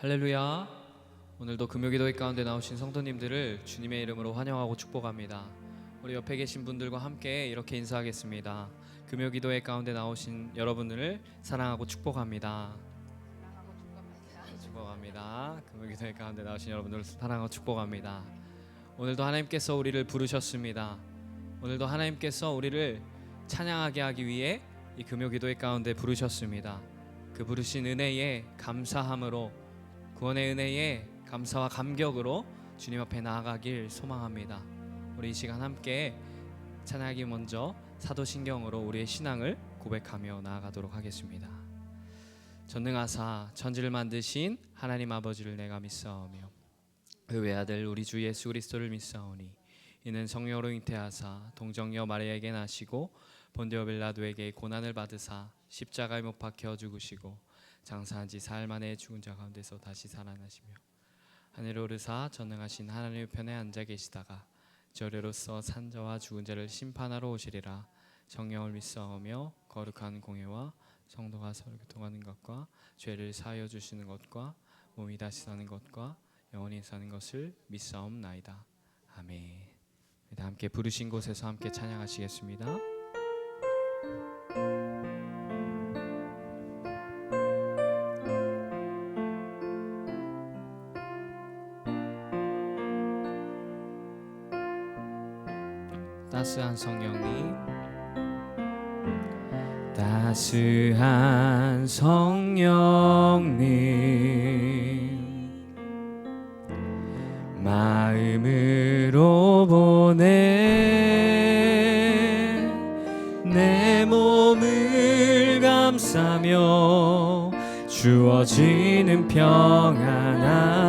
할렐루야. 오늘도 금요기도회 가운데 나오신 성도님들을 주님의 이름으로 환영하고 축복합니다. 우리 옆에 계신 분들과 함께 이렇게 인사하겠습니다. 금요기도회 가운데 나오신 여러분들을 사랑하고 축복합니다. 축복합니다. 금요기도회 가운데 나오신 여러분들을 사랑하고 축복합니다. 오늘도 하나님께서 우리를 부르셨습니다. 오늘도 하나님께서 우리를 찬양하게 하기 위해 이 금요기도회 가운데 부르셨습니다. 그 부르신 은혜에 감사함으로, 구원의 은혜에 감사와 감격으로 주님 앞에 나아가길 소망합니다. 우리 이 시간 함께 찬양하기 먼저 사도신경으로 우리의 신앙을 고백하며 나아가도록 하겠습니다. 전능하사 천지를 만드신 하나님 아버지를 내가 믿사오며 그 외아들 우리 주 예수 그리스도를 믿사오니 이는 성령으로 잉태하사 동정녀 마리아에게 나시고 본디오 빌라도에게 고난을 받으사 십자가에 못 박혀 죽으시고 장사한 지 사흘 만에 죽은 자 가운데서 다시 살아나시며 하늘에 오르사 전능하신 하나님의 편에 앉아 계시다가 저리로서 산자와 죽은 자를 심판하러 오시리라. 성령을 믿사오며 거룩한 공예와 성도가 서로 교통하는 것과 죄를 사하여 주시는 것과 몸이 다시 사는 것과 영원히 사는 것을 믿사옵나이다. 아멘. 함께 부르신 곳에서 함께 찬양하시겠습니다. 따스한 성령님, 따스한 성령님, 마음으로 보내 내 몸을 감싸며 주어지는 평안함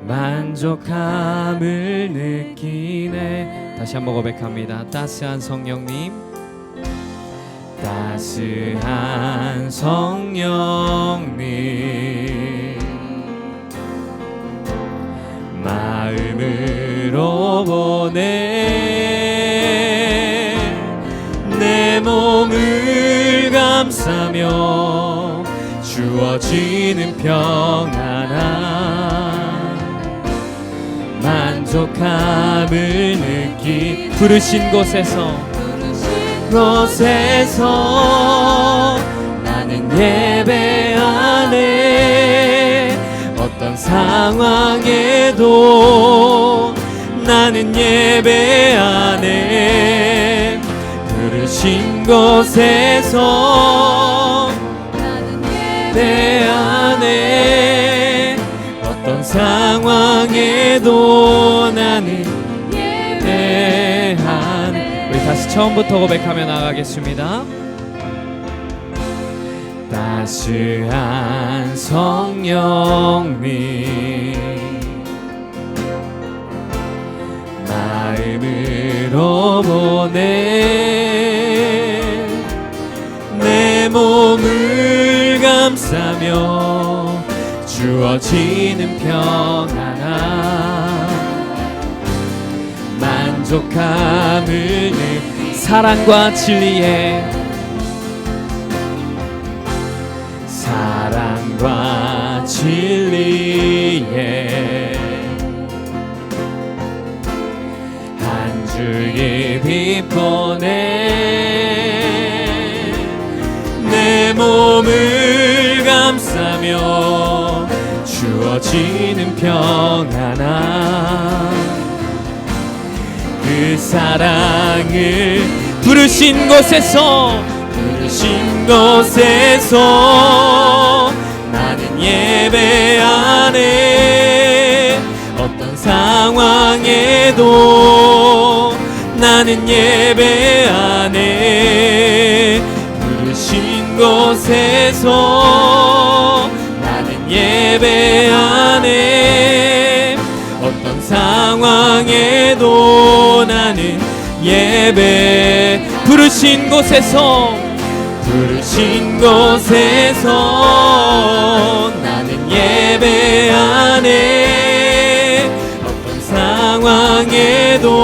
만족함을 느끼네. 다시 한번 고백합니다. 따스한 성령님, 따스한 성령님, 마음으로 보내 내 몸을 감싸며 주어지는 평안함 만족함을 느끼. 부르신 곳에서 나는 예배하네. 어떤 상황에도 나는 예배하네. 부르신 곳에서 나는 예배하네. 어떤 상황에도 나는 예배하네. 우리 다시 처음부터 고백하며 나가겠습니다. 따스한 성령님, 마음으로 보내 내 몸을 감싸며 주어지는 평안함 만족함을 사랑과 진리에 한 줄기 빛 보내 내 몸을 감싸며 주어지는 평안함 그 사랑을 부르신 곳에서 나는 예배하네. 어떤 상황에도 나는 예배하네. 부르신 곳에서 나는 예배하네. 어떤 상황에도 나는 예배. 부르신 곳에서 나는 예배하네. 어떤 상황에도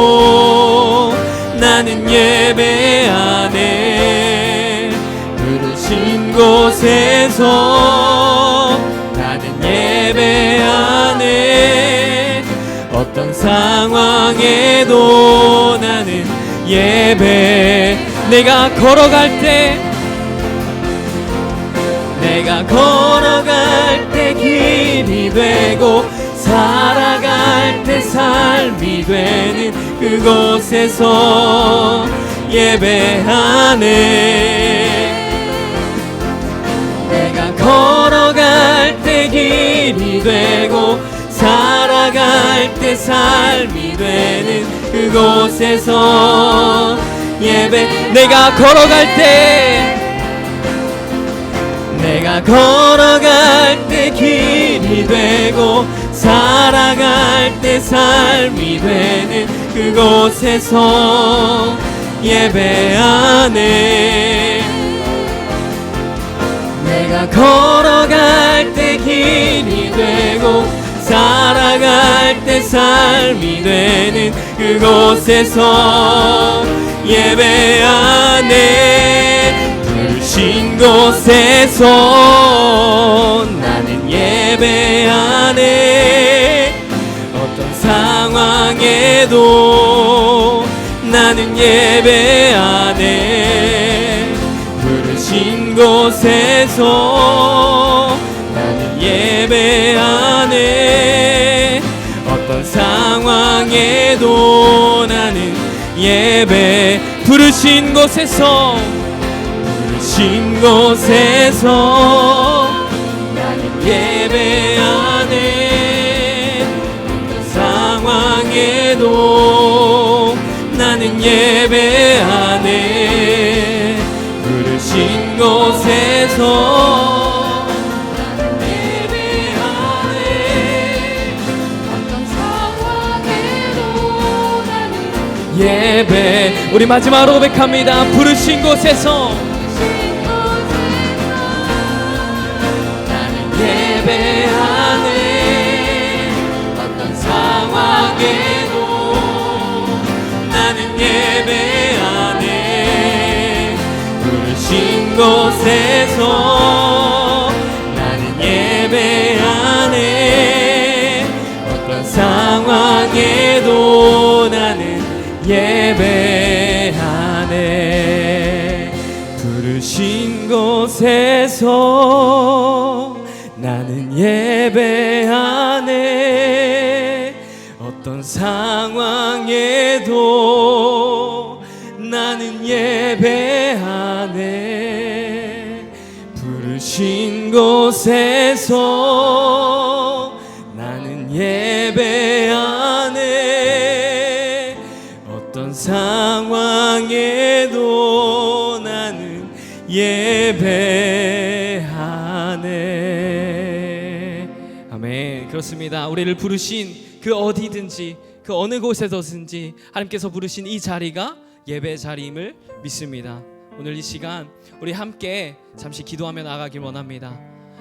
나는 예배하네. 부르신 곳에서 어떤 상황에도 나는 예배. 내가 걸어갈 때 길이 되고 살아갈 때 삶이 되는 그곳에서 예배하네. 내가 걸어갈 때 길이 되고 살아갈 때 삶이 되는 그곳에서 예배. 내가 걸어갈 때 길이 되고 살아갈 때 삶이 되는 그곳에서 예배하네. 내가 걸어갈 때 길이 되고 살아갈 때 삶이 되는 그곳에서 예배하네. 부르신 곳에서 나는 예배하네. 어떤 상황에도 나는 예배하네. 부르신 곳에서 나는 예배하네. 어떤 상황에도 나는 예배. 부르신 곳에서 나는 예배하네. 어떤 상황에도 나는 예배하네. 부르신 곳에서 나는 예배하네. 어떤 상황에도 나는 예배. 우리 마지막으로 고백합니다. 부르신 곳에서 예배하네. 어떤 상황에도 나는 예배하네. 부르신 곳에서 나는 예배하네. 어떤 상황에도 나는 예배하네. 부르신 곳에서 나는 예배하네. 어떤 상황에도 나는 예배하네. 부르신 곳에서 나는 예배하네. 어떤 상황에도 나는 예배하네. 아멘. 그렇습니다. 우리를 부르신 그 어디든지 그 어느 곳에서든지 하나님께서 부르신 이 자리가 예배 자리임을 믿습니다. 오늘 이 시간 우리 함께 잠시 기도하며 나가길 원합니다.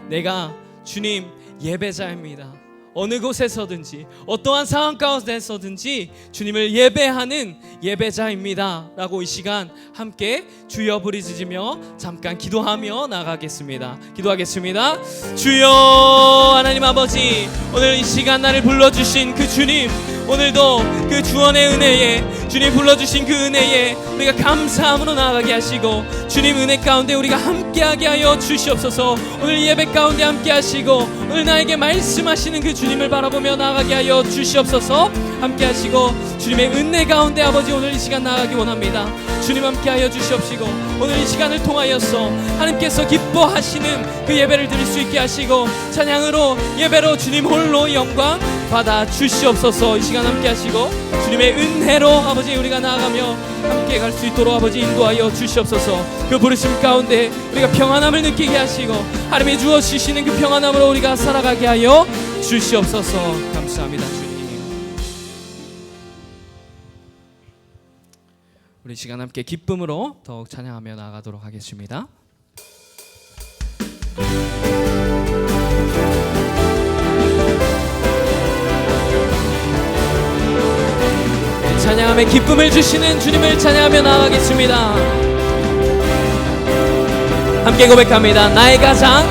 내가 주님 예배자입니다. 어느 곳에서든지 어떠한 상황 가운데서든지 주님을 예배하는 예배자입니다 라고 이 시간 함께 주여 부르짖으며 잠깐 기도하며 나가겠습니다. 기도하겠습니다. 주여 하나님 아버지, 오늘 이 시간 나를 불러주신 그 주님, 오늘도 그 주원의 은혜에 주님 불러주신 그 은혜에 우리가 감사함으로 나아가게 하시고 주님 은혜 가운데 우리가 함께하게 하여 주시옵소서. 오늘 예배 가운데 함께 하시고 오늘 나에게 말씀하시는 그 주님을 바라보며 나아가게 하여 주시옵소서. 함께 하시고 주님의 은혜 가운데 아버지 오늘 이 시간 나아가기 원합니다. 주님 함께 하여 주시옵시고 오늘 이 시간을 통하여서 하나님께서 기뻐하시는 그 예배를 드릴 수 있게 하시고 찬양으로 예배로 주님 홀로 영광 받아 주시옵소서. 이 시간 함께 하시고 주님의 은혜로 아버지 우리가 나아가며 함께 갈 수 있도록 아버지 인도하여 주시옵소서. 그 부르심 가운데 우리가 평안함을 느끼게 하시고 하나님이 주어주시는 그 평안함으로 우리가 살아가게 하여 주시옵소서. 감사합니다 주님. 우리 시간 함께 기쁨으로 더욱 찬양하며 나아가도록 하겠습니다. 찬양함에 기쁨을 주시는 주님을 찬양하며 나아가겠습니다. 함께 고백합니다. 나의 가장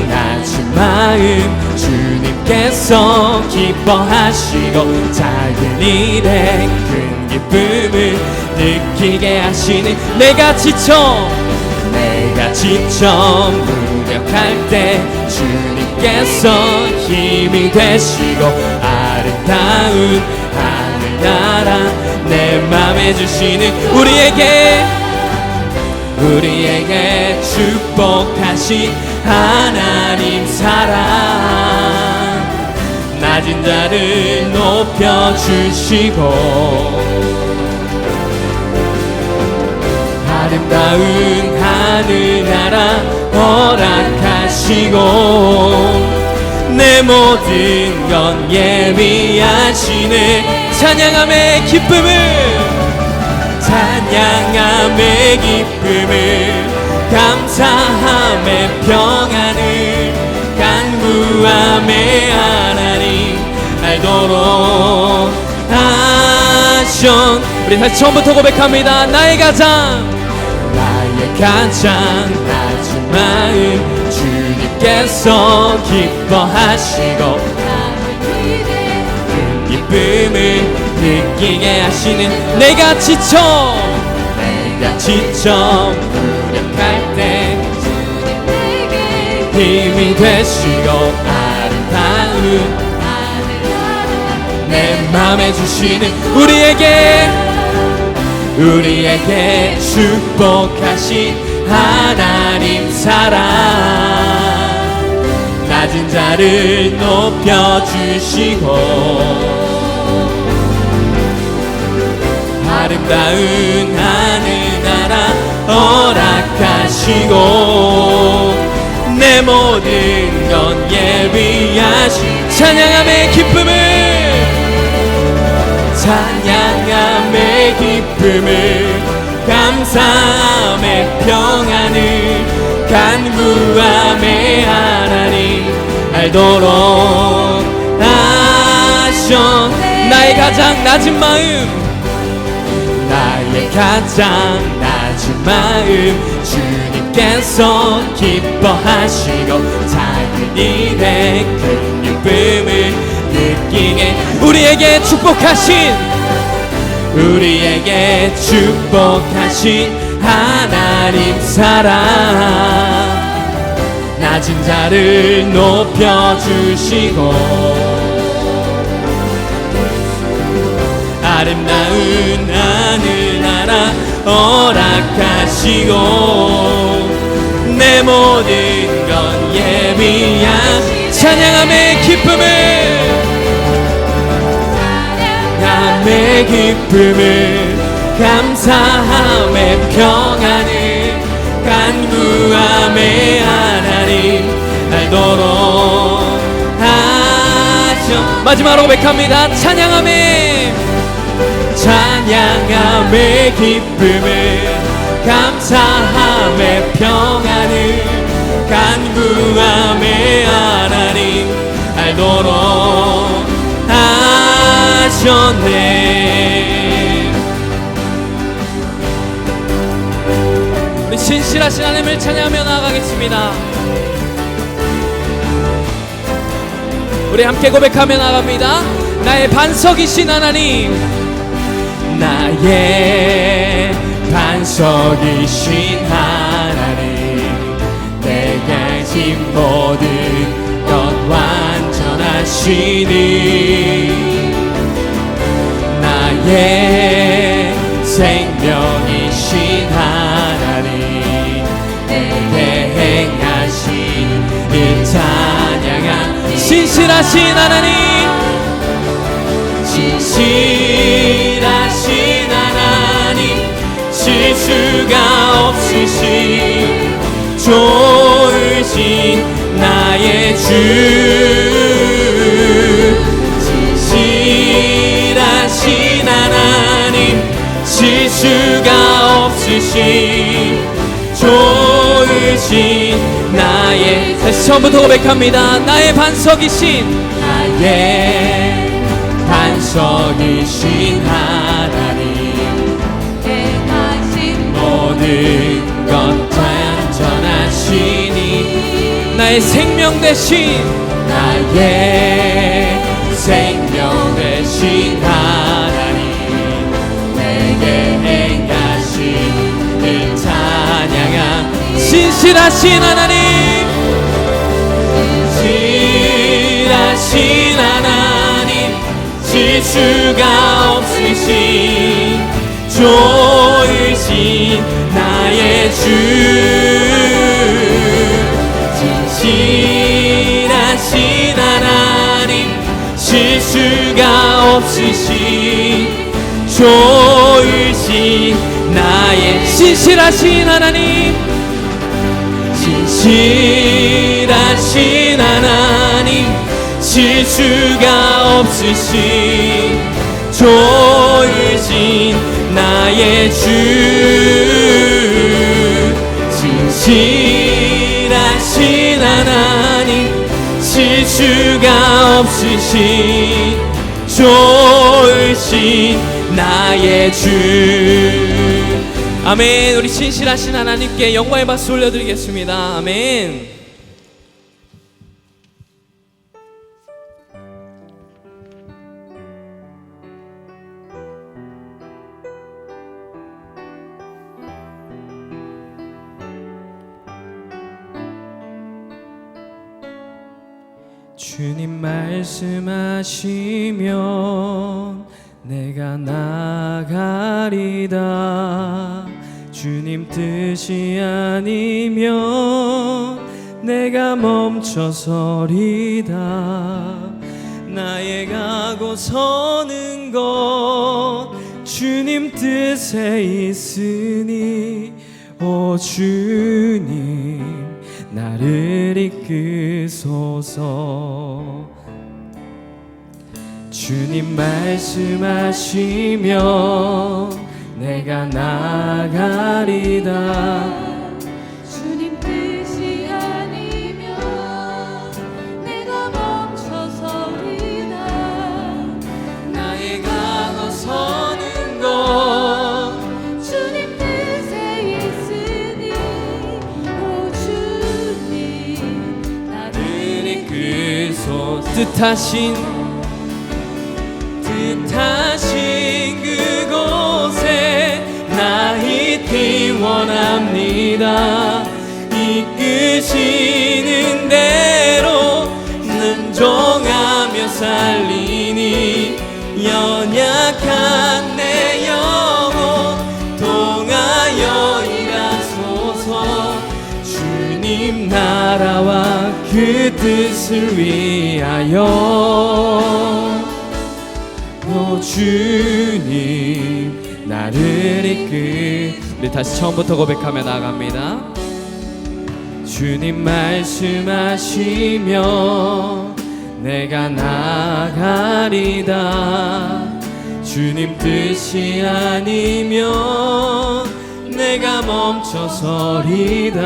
낮춘 마음 주님 주님께서 기뻐하시고 작은 일에 큰 기쁨을 느끼게 하시는 내가 지쳐 무력할 때 주님께서 힘이 되시고 아름다운 하늘나라 내 맘에 주시는 우리에게 축복하신 하나님 사랑 낮은 자를 높여주시고 아름다운 하늘나라 허락하시고 내 모든 건 예비하시네 찬양함의 기쁨을 감사함의 평안을 간구함의 하나님 알도록 하셨 우리 다시 처음부터 고백합니다. 나의 가장 낮은 마음 주님께서 기뻐하시고 큰 기쁨을 느끼게 하시는 내가 지쳐 무력할 때 힘이 되시고 아름다운 내 맘에 주시는 우리에게 축복하신 하나님 사랑 낮은 자를 높여주시고 아름다운 하늘나라 허락하시고 내 모든 건 예비하신 찬양함의 기쁨을 감사함의 평안을 간구함의 하나님 알도록 하셨 나의 가장 낮은 마음 주님께서 기뻐하시고 작은 일에 큰 기쁨을 느끼게 우리에게 축복하신 하나님 사랑 낮은 자를 높여주시고 아름다운 하늘나라 허락하시고 내 모든 건 예비한 찬양함의 기쁨을 감사함의 평안을 간구함의 하나님 알도록 하셔 마지막으로 고백합니다. 찬양함의 기쁨을 감사함의 평안을 간구함의 하나님 알도록 하셨네. 우리 신실하신 하나님을 찬양하며 나아가겠습니다. 우리 함께 고백하며 나갑니다. 나의 반석이신 하나님 나의 반석이신 하나님 내게 진 모든 것 완전하시니 나의 생명이신 하나님 내게 행하신 일 찬양한 신실하신 하나님 신실하신 하나님 실수가 없으신 좋으신 나의 주 신실하신 하나님 실수가 없으신 좋으신 나의 다시 처음부터 고백합니다. 나의 반석이신 하나님 행하신 모든 것 완전하시니 나의 생명 되신 나의 신실하신 하나님, 신실하신 하나님, 실수가 없으신 좋으신 나의 주, 진실하신 하나님, 실수가 없으신 좋으신 나의 신실하신 하나님, 신실하신 하나님, 실수가 없으신 좋으신 나의 주, 진실하신 하나님, 실수가 없으신 좋으신 나의 주. 아멘. 우리 신실하신 하나님께 영광의 박수 올려드리겠습니다. 아멘. 주님 말씀하시면 내가 나가리다. 주님 뜻이 아니면 내가 멈춰서리다. 나의 가고 서는 것 주님 뜻에 있으니 오 주님 나를 이끄소서. 주님 말씀하시면 내가 나가리다. 주님 뜻이 아니면 내가 멈춰서리다. 나의 가고 서는 것 주님 뜻에 있으니 오 주님 나를 이끄소. 뜻하신 그곳에 나 있기 원합니다. 이끄시는 대로 능종하며 살리니 연약한 내 영혼 통하여 일하소서. 주님 나라와 그 뜻을 위하여 오 주님 나를 우리 다시 처음부터 고백하며 나아갑니다. 주님 말씀하시면 내가 나가리다. 주님 뜻이 아니면 내가 멈춰서리다.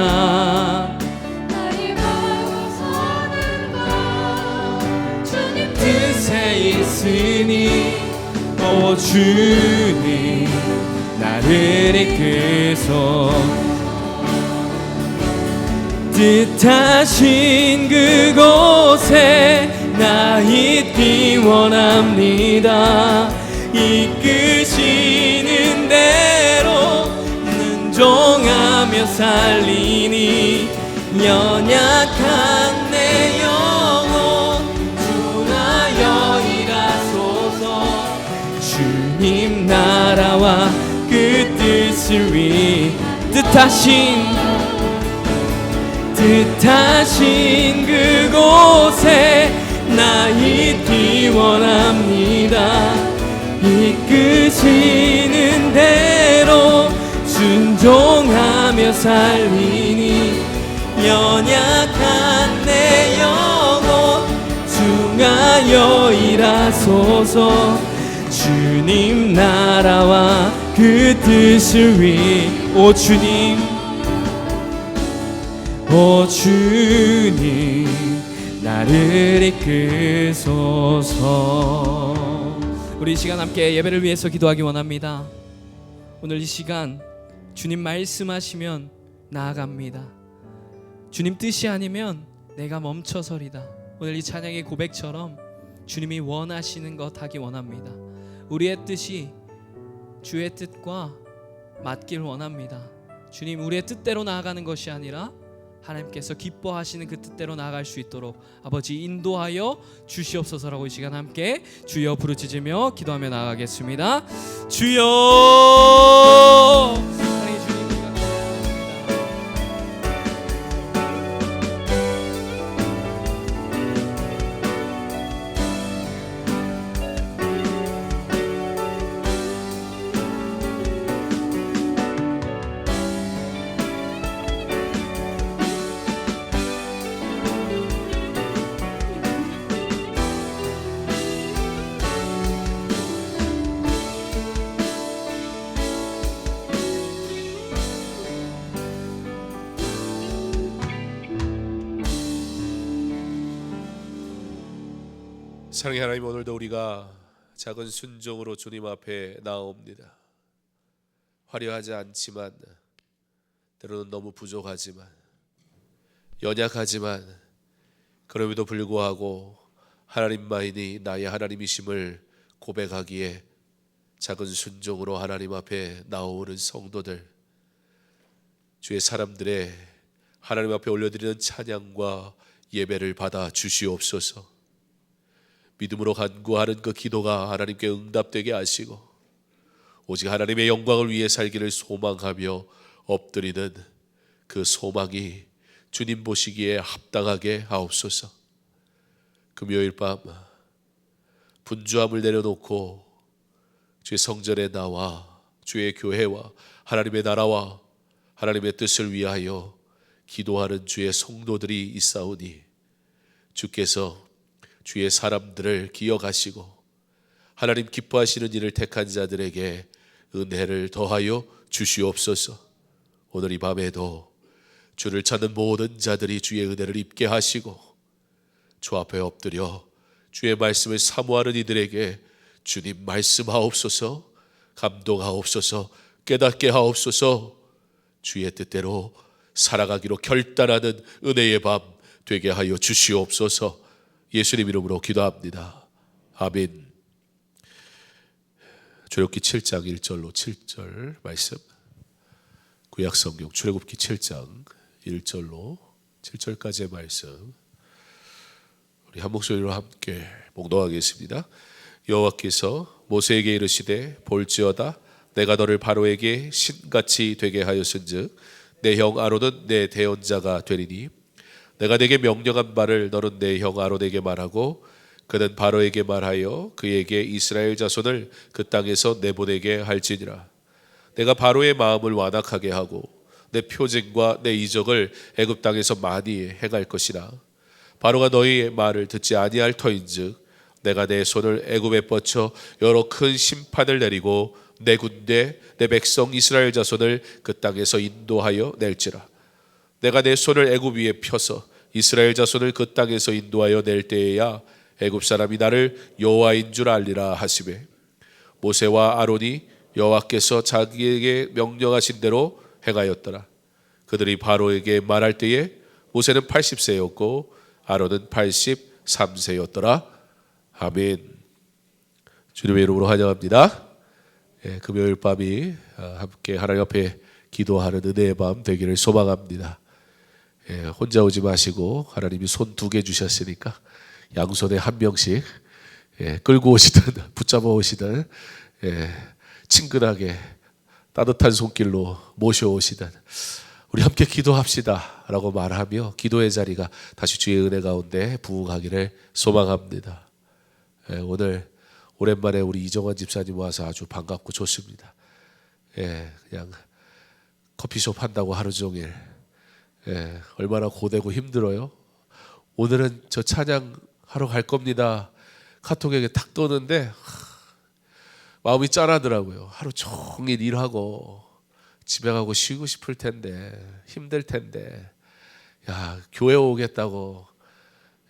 나의 가고 서는 것 주님 뜻에 있으니 오 주님 나를 이끄소. 뜻하신 그곳에 나 있기 원합니다. 이끄시는 대로 능종하며 살리니 연약한 내 영혼 주하여 일하소서. 주님 나라와 그 뜻을 위해 뜻하신 그곳에 나 있기 원합니다. 이끄시는 대로 순종하며 살리니 연약한 내 영혼 중하여 일하소서. 주님 나라와 그 뜻을 위해 오 주님 나를 이끄소서. 우리 이 시간 함께 예배를 위해서 기도하기 원합니다. 오늘 이 시간 주님 말씀하시면 나아갑니다. 주님 뜻이 아니면 내가 멈춰서리다. 오늘 이 찬양의 고백처럼 주님이 원하시는 것 하기 원합니다. 우리의 뜻이 주의 뜻과 맞길 원합니다. 주님 우리의 뜻대로 나아가는 것이 아니라 하나님께서 기뻐하시는 그 뜻대로 나아갈 수 있도록 아버지 인도하여 주시옵소서라고 이 시간 함께 주여 부르짖으며 기도하며 나아가겠습니다. 주여 사랑의 주님 우리가 사랑의 하나님, 오늘도 우리가 작은 순종으로 주님 앞에 나옵니다. 화려하지 않지만, 때로는 너무 부족하지만, 연약하지만, 그럼에도 불구하고 하나님만이 나의 하나님이심을 고백하기에 작은 순종으로 하나님 앞에 나오는 성도들, 주의 사람들의 하나님 앞에 올려드리는 찬양과 예배를 받아 주시옵소서. 믿음으로 간구하는 그 기도가 하나님께 응답되게 하시고 오직 하나님의 영광을 위해 살기를 소망하며 엎드리는 그 소망이 주님 보시기에 합당하게 하옵소서. 금요일 밤 분주함을 내려놓고 주의 성전에 나와 주의 교회와 하나님의 나라와 하나님의 뜻을 위하여 기도하는 주의 성도들이 있사오니 주께서 주의 사람들을 기억하시고 하나님 기뻐하시는 일을 택한 자들에게 은혜를 더하여 주시옵소서. 오늘 이 밤에도 주를 찾는 모든 자들이 주의 은혜를 입게 하시고 주 앞에 엎드려 주의 말씀을 사모하는 이들에게 주님 말씀하옵소서, 감동하옵소서, 깨닫게 하옵소서. 주의 뜻대로 살아가기로 결단하는 은혜의 밤 되게 하여 주시옵소서. 예수님 이름으로 기도합니다. 아멘. 출애굽기 7장 1절로 7절 말씀, 구약성경 출애굽기 7장 1절로 7절까지의 말씀, 우리 한 목소리로 함께 봉독하겠습니다. 여호와께서 모세에게 이르시되 볼지어다 내가 너를 바로에게 신같이 되게 하였은즉 내 형 아론은 내 대언자가 되리니 내가 네게 명령한 바를 너는 내 형 아론에게 말하고 그는 바로에게 말하여 그에게 이스라엘 자손을 그 땅에서 내보내게 할지니라. 내가 바로의 마음을 완악하게 하고 내 표징과 내 이적을 애굽 땅에서 많이 행할 것이라. 바로가 너희의 말을 듣지 아니할 터인즉 내가 내 손을 애굽에 뻗쳐 여러 큰 심판을 내리고 내 군대 내 백성 이스라엘 자손을 그 땅에서 인도하여 낼지라. 내가 내 손을 애굽 위에 펴서 이스라엘 자손을 그 땅에서 인도하여 낼 때에야 애굽 사람이 나를 여호와인 줄 알리라 하시매 모세와 아론이 여호와께서 자기에게 명령하신 대로 행하였더라. 그들이 바로에게 말할 때에 모세는 80세였고 아론은 83세였더라. 아멘. 주님의 이름으로 환영합니다. 금요일 밤이 함께 하나님 앞에 기도하는 은혜의 밤 되기를 소망합니다. 혼자 오지 마시고 하나님이 손 2개 주셨으니까 양손에 한 명씩 끌고 오시든 붙잡아 오시든 친근하게 따뜻한 손길로 모셔오시든 우리 함께 기도합시다 라고 말하며 기도의 자리가 다시 주의 은혜 가운데 부흥하기를 소망합니다. 오늘 오랜만에 우리 이정환 집사님 와서 아주 반갑고 좋습니다. 그냥 커피숍 한다고 하루 종일 얼마나 고되고 힘들어요. 오늘은 저 찬양하러 갈 겁니다. 카톡에게 탁 떠는데 마음이 짠하더라고요. 하루 종일 일하고 집에 가고 쉬고 싶을 텐데 힘들 텐데 야 교회 오겠다고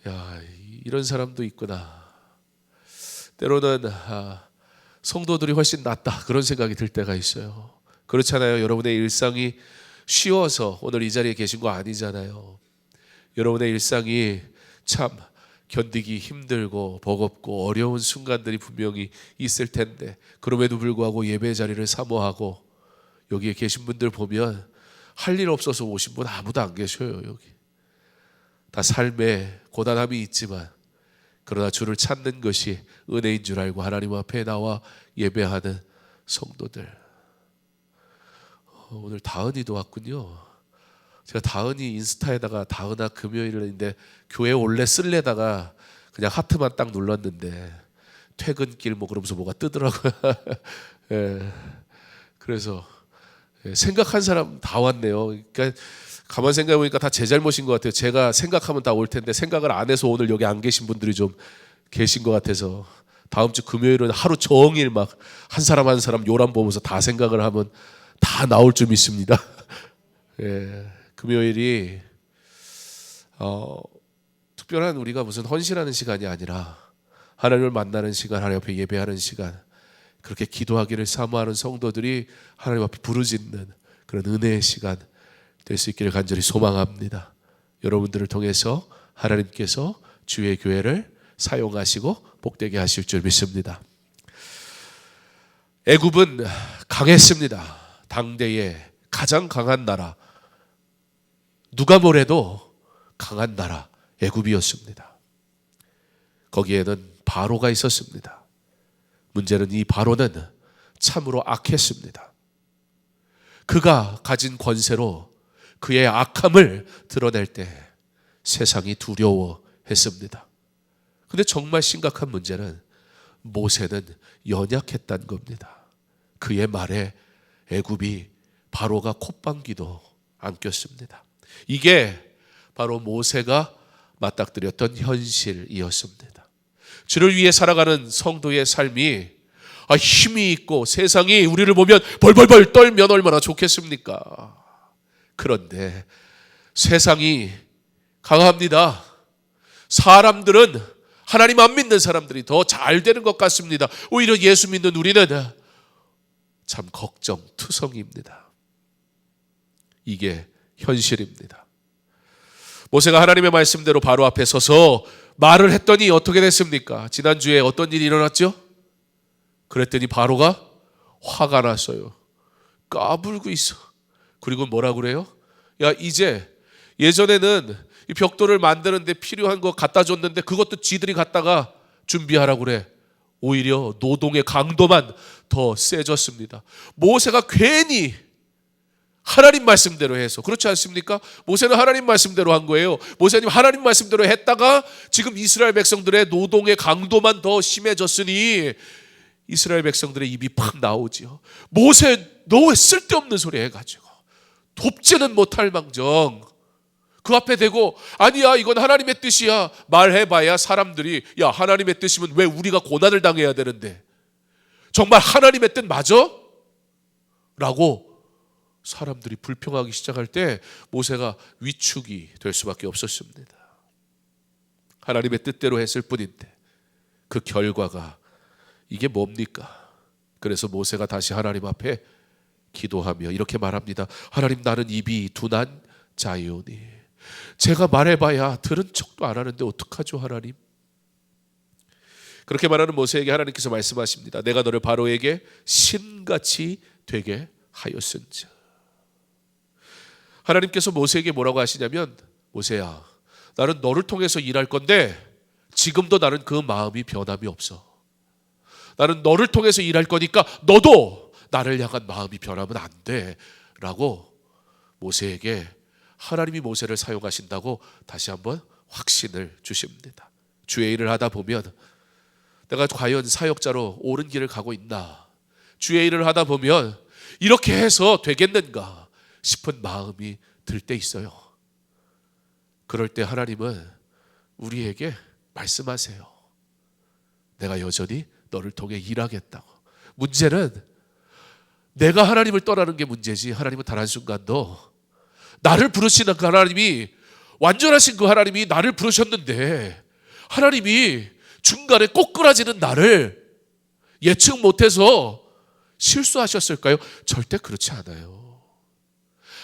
야 이런 사람도 있구나. 때로는 성도들이 훨씬 낫다 그런 생각이 들 때가 있어요. 그렇잖아요. 여러분의 일상이 쉬워서 오늘 이 자리에 계신 거 아니잖아요. 여러분의 일상이 참 견디기 힘들고 버겁고 어려운 순간들이 분명히 있을 텐데 그럼에도 불구하고 예배 자리를 사모하고 여기에 계신 분들 보면 할 일 없어서 오신 분 아무도 안 계셔요. 여기 다 삶에 고단함이 있지만 그러나 주를 찾는 것이 은혜인 줄 알고 하나님 앞에 나와 예배하는 성도들. 오늘 다은이도 왔군요. 제가 다은이 인스타에다가 다은아 금요일을 했는데 교회 원래 쓸래다가 그냥 하트만 딱 눌렀는데 퇴근길 뭐 그러면서 뭐가 뜨더라고요. 예. 그래서 생각한 사람 다 왔네요. 그러니까 가만 생각해 보니까 다 제 잘못인 것 같아요. 제가 생각하면 다 올 텐데 생각을 안 해서 오늘 여기 안 계신 분들이 좀 계신 것 같아서 다음 주 금요일은 하루 종일 막 한 사람 한 사람 요람 보면서 다 생각을 하면 다 나올 줄 믿습니다. 예, 금요일이 특별한 우리가 무슨 헌신하는 시간이 아니라 하나님을 만나는 시간, 하나님 앞에 예배하는 시간, 그렇게 기도하기를 사모하는 성도들이 하나님 앞에 부르짖는 그런 은혜의 시간 될 수 있기를 간절히 소망합니다. 여러분들을 통해서 하나님께서 주의 교회를 사용하시고 복되게 하실 줄 믿습니다. 애굽은 강했습니다. 당대의 가장 강한 나라, 누가 뭐래도 강한 나라 애굽이었습니다. 거기에는 바로가 있었습니다. 문제는 이 바로는 참으로 악했습니다. 그가 가진 권세로 그의 악함을 드러낼 때 세상이 두려워했습니다. 근데 정말 심각한 문제는 모세는 연약했다는 겁니다. 그의 말에 애굽이 바로가 콧방귀도 안 꼈습니다. 이게 바로 모세가 맞닥뜨렸던 현실이었습니다. 주를 위해 살아가는 성도의 삶이 힘이 있고 세상이 우리를 보면 벌벌벌 떨면 얼마나 좋겠습니까? 그런데 세상이 강합니다. 사람들은 하나님 안 믿는 사람들이 더 잘 되는 것 같습니다. 오히려 예수 믿는 우리는 참 걱정투성입니다. 이게 현실입니다. 모세가 하나님의 말씀대로 바로 앞에 서서 말을 했더니 어떻게 됐습니까? 지난주에 어떤 일이 일어났죠? 그랬더니 바로가 화가 났어요. 까불고 있어. 그리고 뭐라 그래요? 야, 이제 예전에는 이 벽돌을 만드는데 필요한 거 갖다 줬는데 그것도 지들이 갖다가 준비하라고 그래. 오히려 노동의 강도만 더 세졌습니다. 모세가 괜히 하나님 말씀대로 해서, 그렇지 않습니까? 모세는 하나님 말씀대로 한 거예요. 모세님 하나님 말씀대로 했다가 지금 이스라엘 백성들의 노동의 강도만 더 심해졌으니 이스라엘 백성들의 입이 팍 나오지요. 모세, 너 왜 쓸데없는 소리 해가지고 돕지는 못할 망정 그 앞에 대고 아니야 이건 하나님의 뜻이야 말해봐야 사람들이 야 하나님의 뜻이면 왜 우리가 고난을 당해야 되는데 정말 하나님의 뜻 맞아? 라고 사람들이 불평하기 시작할 때 모세가 위축이 될 수밖에 없었습니다. 하나님의 뜻대로 했을 뿐인데 그 결과가 이게 뭡니까? 그래서 모세가 다시 하나님 앞에 기도하며 이렇게 말합니다. 하나님, 나는 입이 둔한 자이오니 제가 말해봐야 들은 척도 안 하는데 어떡하죠 하나님? 그렇게 말하는 모세에게 하나님께서 말씀하십니다. 내가 너를 바로에게 신같이 되게 하였은즉. 하나님께서 모세에게 뭐라고 하시냐면 모세야 나는 너를 통해서 일할 건데 지금도 나는 그 마음이 변함이 없어. 나는 너를 통해서 일할 거니까 너도 나를 향한 마음이 변하면 안 돼 라고 모세에게 하나님이 모세를 사용하신다고 다시 한번 확신을 주십니다. 주의 일을 하다 보면 내가 과연 사역자로 옳은 길을 가고 있나, 주의 일을 하다 보면 이렇게 해서 되겠는가 싶은 마음이 들 때 있어요. 그럴 때 하나님은 우리에게 말씀하세요. 내가 여전히 너를 통해 일하겠다고. 문제는 내가 하나님을 떠나는 게 문제지 하나님은 단 한순간도 나를 부르시는 그 하나님이, 완전하신 그 하나님이 나를 부르셨는데 하나님이 중간에 꼬꾸라지는 나를 예측 못해서 실수하셨을까요? 절대 그렇지 않아요.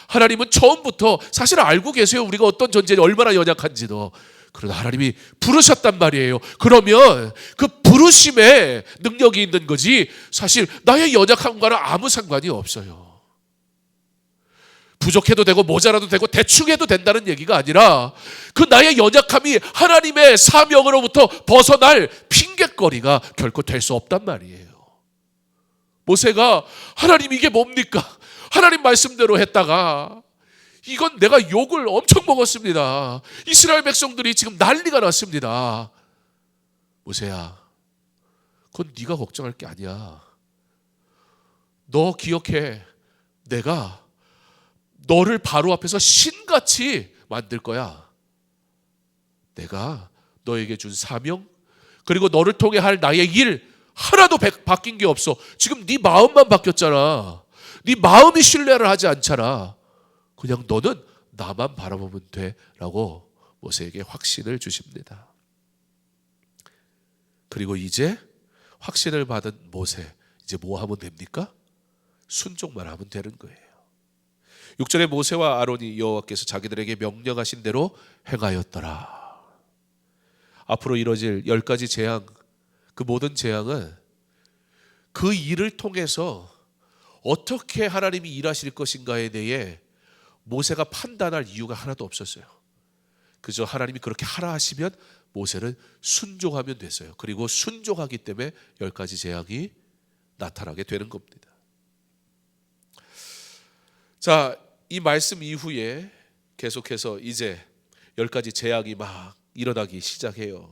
하나님은 처음부터 사실 알고 계세요. 우리가 어떤 존재인지 얼마나 연약한지도. 그러나 하나님이 부르셨단 말이에요. 그러면 그 부르심에 능력이 있는 거지 사실 나의 연약함과는 아무 상관이 없어요. 부족해도 되고 모자라도 되고 대충 해도 된다는 얘기가 아니라 그 나의 연약함이 하나님의 사명으로부터 벗어날 핑곗거리가 결코 될 수 없단 말이에요. 모세가 하나님 이게 뭡니까? 하나님 말씀대로 했다가 이건 내가 욕을 엄청 먹었습니다. 이스라엘 백성들이 지금 난리가 났습니다. 모세야, 그건 네가 걱정할 게 아니야. 너 기억해. 내가 너를 바로 앞에서 신같이 만들 거야. 내가 너에게 준 사명, 그리고 너를 통해 할 나의 일 하나도 바뀐 게 없어. 지금 네 마음만 바뀌었잖아. 네 마음이 신뢰를 하지 않잖아. 그냥 너는 나만 바라보면 돼 라고 모세에게 확신을 주십니다. 그리고 이제 확신을 받은 모세, 이제 뭐 하면 됩니까? 순종만 하면 되는 거예요. 6절에 모세와 아론이 여호와께서 자기들에게 명령하신 대로 행하였더라. 앞으로 이뤄질 10가지 재앙, 그 모든 재앙은 그 일을 통해서 어떻게 하나님이 일하실 것인가에 대해 모세가 판단할 이유가 하나도 없었어요. 그저 하나님이 그렇게 하라 하시면 모세는 순종하면 됐어요. 그리고 순종하기 때문에 10가지 재앙이 나타나게 되는 겁니다. 자, 이 말씀 이후에 계속해서 이제 10가지 재앙이 막 일어나기 시작해요.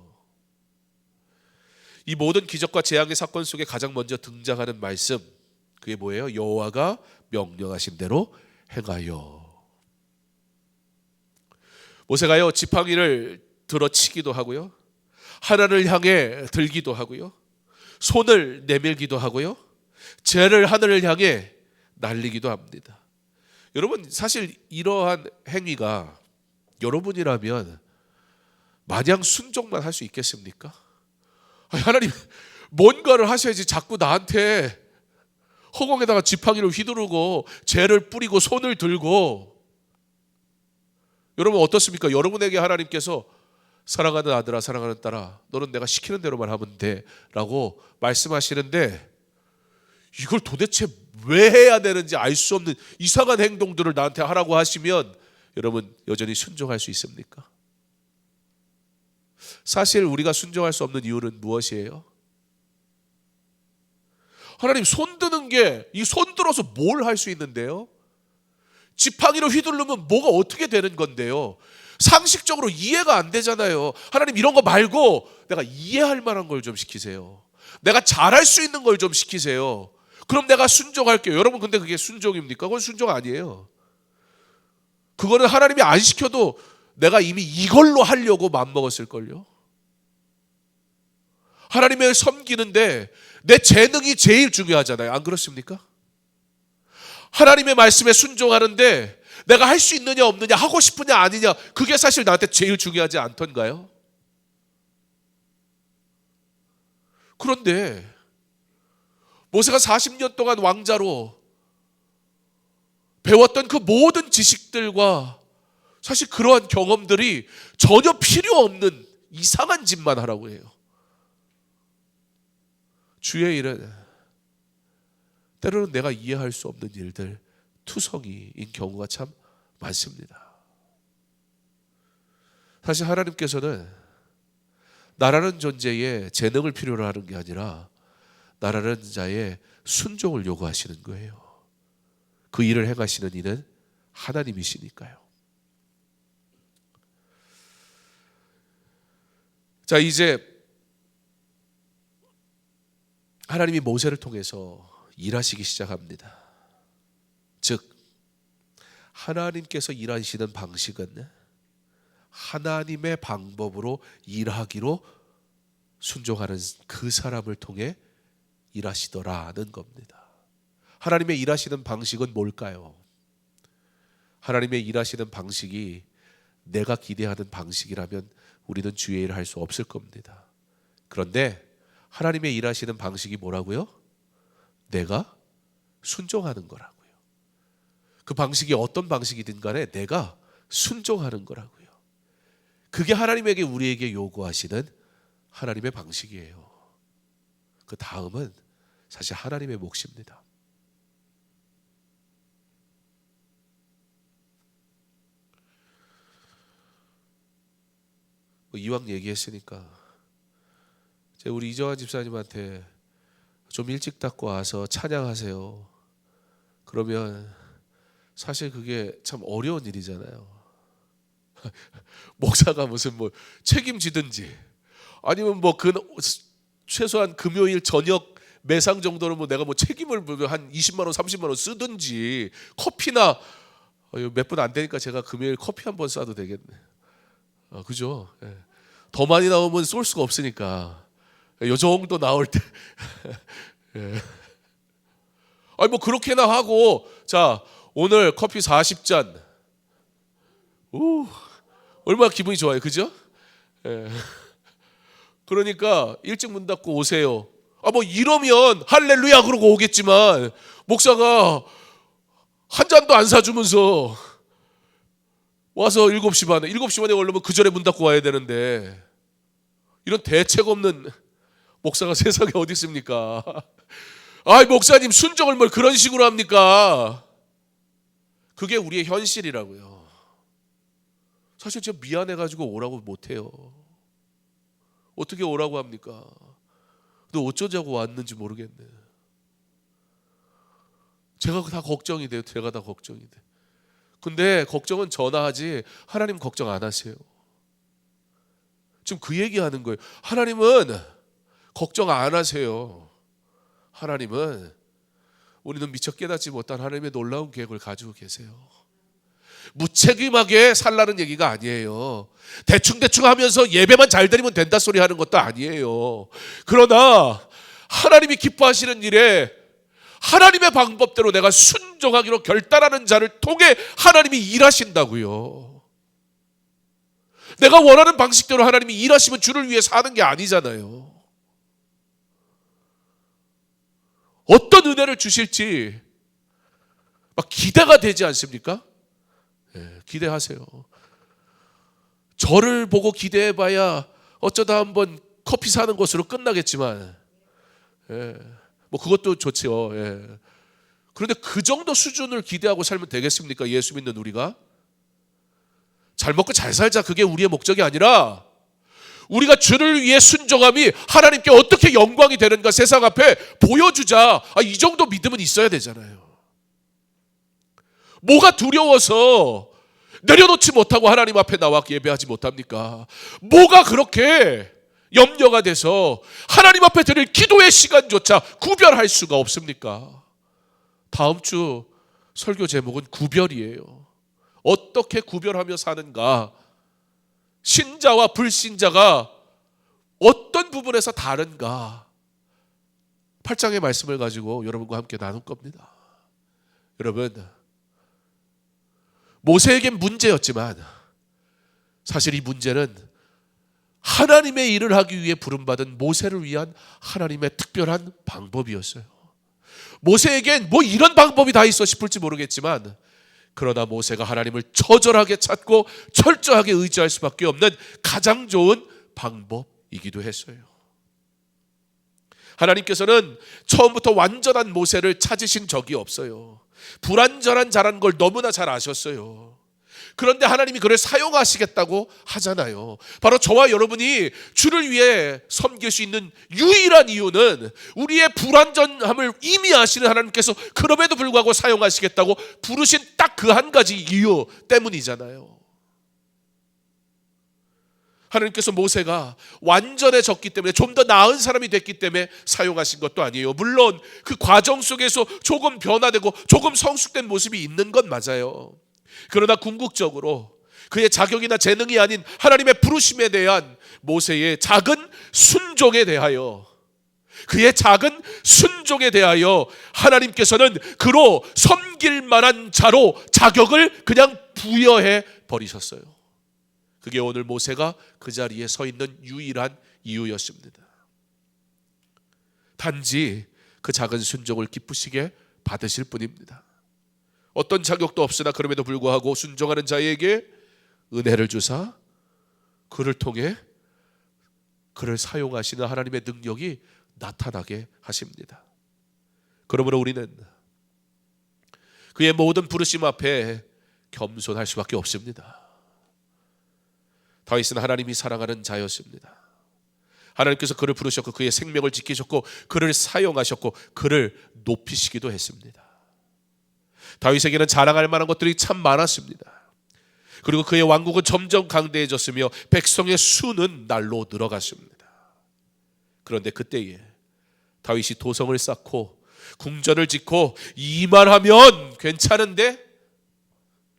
이 모든 기적과 재앙의 사건 속에 가장 먼저 등장하는 말씀, 그게 뭐예요? 여호와가 명령하신 대로 행하여. 모세가요, 지팡이를 들어치기도 하고요, 하늘을 향해 들기도 하고요, 손을 내밀기도 하고요, 재를 하늘을 향해 날리기도 합니다. 여러분, 사실 이러한 행위가 여러분이라면 마냥 순종만 할 수 있겠습니까? 하나님, 뭔가를 하셔야지 자꾸 나한테 허공에다가 지팡이를 휘두르고 재를 뿌리고 손을 들고. 여러분 어떻습니까? 여러분에게 하나님께서 사랑하는 아들아, 사랑하는 딸아, 너는 내가 시키는 대로만 하면 돼 라고 말씀하시는데, 이걸 도대체 왜 해야 되는지 알 수 없는 이상한 행동들을 나한테 하라고 하시면 여러분 여전히 순종할 수 있습니까? 사실 우리가 순종할 수 없는 이유는 무엇이에요? 하나님, 손 드는 게, 이 손 들어서 뭘 할 수 있는데요? 지팡이로 휘두르면 뭐가 어떻게 되는 건데요? 상식적으로 이해가 안 되잖아요. 하나님, 이런 거 말고 내가 이해할 만한 걸 좀 시키세요. 내가 잘할 수 있는 걸 좀 시키세요. 그럼 내가 순종할게요. 여러분, 근데 그게 순종입니까? 그건 순종 아니에요. 그거는 하나님이 안 시켜도 내가 이미 이걸로 하려고 마음먹었을걸요. 하나님을 섬기는데 내 재능이 제일 중요하잖아요. 안 그렇습니까? 하나님의 말씀에 순종하는데 내가 할 수 있느냐 없느냐, 하고 싶으냐 아니냐, 그게 사실 나한테 제일 중요하지 않던가요? 그런데 모세가 40년 동안 왕자로 배웠던 그 모든 지식들과 사실 그러한 경험들이 전혀 필요 없는 이상한 짓만 하라고 해요. 주의 일은 때로는 내가 이해할 수 없는 일들, 투성이인 경우가 참 많습니다. 사실 하나님께서는 나라는 존재에 재능을 필요로 하는 게 아니라 나라는 자의 순종을 요구하시는 거예요. 그 일을 행하시는 이는 하나님이시니까요. 자, 이제 하나님이 모세를 통해서 일하시기 시작합니다. 즉, 하나님께서 일하시는 방식은 하나님의 방법으로 일하기로 순종하는 그 사람을 통해 일하시더라는 겁니다. 하나님의 일하시는 방식은 뭘까요? 하나님의 일하시는 방식이 내가 기대하는 방식이라면 우리는 주의 일을 할 수 없을 겁니다. 그런데 하나님의 일하시는 방식이 뭐라고요? 내가 순종하는 거라고요. 그 방식이 어떤 방식이든 간에 내가 순종하는 거라고요. 그게 하나님에게 우리에게 요구하시는 하나님의 방식이에요. 그 다음은 사실 하나님의 몫입니다. 이왕 얘기했으니까 제가 우리 이정환 집사님한테 좀 일찍 닦고 와서 찬양하세요. 그러면 사실 그게 참 어려운 일이잖아요. 목사가 무슨 뭐 책임지든지 아니면 뭐 최소한 금요일 저녁 매상 정도는 뭐 내가 뭐 책임을 한 20만 원 30만 원 쓰든지 커피나 몇 분 안 되니까 제가 금요일 커피 한 번 쏴도 되겠네. 그죠? 예. 더 많이 나오면 쏠 수가 없으니까 요 정도 나올 때 예. 아니 뭐 그렇게나 하고 자 오늘 커피 40잔 오 얼마나 기분이 좋아요, 그죠? 예. 그러니까 일찍 문 닫고 오세요. 뭐 이러면 할렐루야 그러고 오겠지만 목사가 한 잔도 안 사주면서 와서 7시 반에 오려면 그 전에 문 닫고 와야 되는데 이런 대책 없는 목사가 세상에 어디 있습니까? 목사님 순종을 뭘 그런 식으로 합니까? 그게 우리의 현실이라고요. 사실 제가 미안해가지고 오라고 못해요. 어떻게 오라고 합니까? 근데 어쩌자고 왔는지 모르겠네. 제가 다 걱정이 돼요. 제가 다 걱정이 돼. 근데 걱정은 전화하지 하나님 걱정 안 하세요. 지금 그 얘기하는 거예요. 하나님은 걱정 안 하세요. 하나님은 우리는 미처 깨닫지 못한 하나님의 놀라운 계획을 가지고 계세요. 무책임하게 살라는 얘기가 아니에요. 대충 하면서 예배만 잘 드리면 된다 소리 하는 것도 아니에요. 그러나 하나님이 기뻐하시는 일에 하나님의 방법대로 내가 순종하기로 결단하는 자를 통해 하나님이 일하신다고요. 내가 원하는 방식대로 하나님이 일하시면 주를 위해 사는 게 아니잖아요. 어떤 은혜를 주실지 막 기대가 되지 않습니까? 네, 기대하세요. 저를 보고 기대해봐야 어쩌다 한번 커피 사는 것으로 끝나겠지만 뭐 그것도 좋죠. 그런데 그 정도 수준을 기대하고 살면 되겠습니까? 예수 믿는 우리가 잘 먹고 잘 살자 그게 우리의 목적이 아니라 우리가 주를 위해 순종함이 하나님께 어떻게 영광이 되는가 세상 앞에 보여주자. 이 정도 믿음은 있어야 되잖아요. 뭐가 두려워서 내려놓지 못하고 하나님 앞에 나와 예배하지 못합니까? 뭐가 그렇게 염려가 돼서 하나님 앞에 드릴 기도의 시간조차 구별할 수가 없습니까? 다음 주 설교 제목은 구별이에요. 어떻게 구별하며 사는가? 신자와 불신자가 어떤 부분에서 다른가? 8장의 말씀을 가지고 여러분과 함께 나눌 겁니다. 여러분, 모세에겐 문제였지만 사실 이 문제는 하나님의 일을 하기 위해 부름받은 모세를 위한 하나님의 특별한 방법이었어요. 모세에겐 뭐 이런 방법이 다 있어 싶을지 모르겠지만 그러나 모세가 하나님을 처절하게 찾고 철저하게 의지할 수밖에 없는 가장 좋은 방법이기도 했어요. 하나님께서는 처음부터 완전한 모세를 찾으신 적이 없어요. 불완전한 자라는 걸 너무나 잘 아셨어요. 그런데 하나님이 그를 사용하시겠다고 하잖아요. 바로 저와 여러분이 주를 위해 섬길 수 있는 유일한 이유는 우리의 불완전함을 이미 아시는 하나님께서 그럼에도 불구하고 사용하시겠다고 부르신 딱 그 한 가지 이유 때문이잖아요. 하나님께서 모세가 완전해졌기 때문에 좀 더 나은 사람이 됐기 때문에 사용하신 것도 아니에요. 물론 그 과정 속에서 조금 변화되고 조금 성숙된 모습이 있는 건 맞아요. 그러나 궁극적으로 그의 자격이나 재능이 아닌 하나님의 부르심에 대한 모세의 작은 순종에 대하여 그의 작은 순종에 대하여 하나님께서는 그로 섬길 만한 자로 자격을 그냥 부여해 버리셨어요. 그게 오늘 모세가 그 자리에 서 있는 유일한 이유였습니다. 단지 그 작은 순종을 기쁘시게 받으실 뿐입니다. 어떤 자격도 없으나 그럼에도 불구하고 순종하는 자에게 은혜를 주사 그를 통해 그를 사용하시는 하나님의 능력이 나타나게 하십니다. 그러므로 우리는 그의 모든 부르심 앞에 겸손할 수밖에 없습니다. 다윗은 하나님이 사랑하는 자였습니다. 하나님께서 그를 부르셨고 그의 생명을 지키셨고 그를 사용하셨고 그를 높이시기도 했습니다. 다윗에게는 자랑할 만한 것들이 참 많았습니다. 그리고 그의 왕국은 점점 강대해졌으며 백성의 수는 날로 늘어갔습니다. 그런데 그때에 다윗이 도성을 쌓고 궁전을 짓고 이만하면 괜찮은데?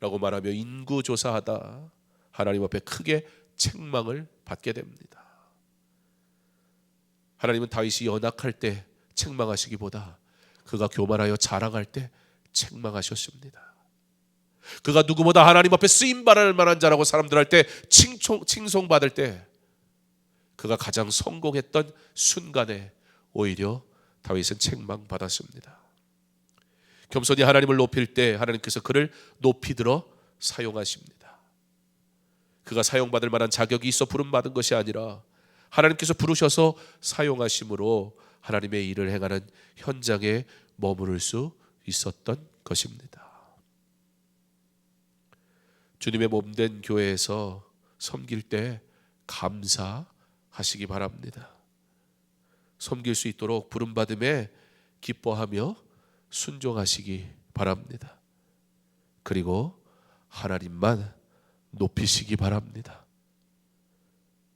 라고 말하며 인구조사하다 하나님 앞에 크게 책망을 받게 됩니다. 하나님은 다윗이 연약할 때 책망하시기보다 그가 교만하여 자랑할 때 책망하셨습니다. 그가 누구보다 하나님 앞에 쓰임받을 만한 자라고 사람들 할 때 칭송받을 때 그가 가장 성공했던 순간에 오히려 다윗은 책망받았습니다. 겸손히 하나님을 높일 때 하나님께서 그를 높이 들어 사용하십니다. 그가 사용받을 만한 자격이 있어 부름받은 것이 아니라 하나님께서 부르셔서 사용하심으로 하나님의 일을 행하는 현장에 머무를 수 있었던 것입니다. 주님의 몸된 교회에서 섬길 때 감사하시기 바랍니다. 섬길 수 있도록 부름받음에 기뻐하며 순종하시기 바랍니다. 그리고 하나님만 높이시기 바랍니다.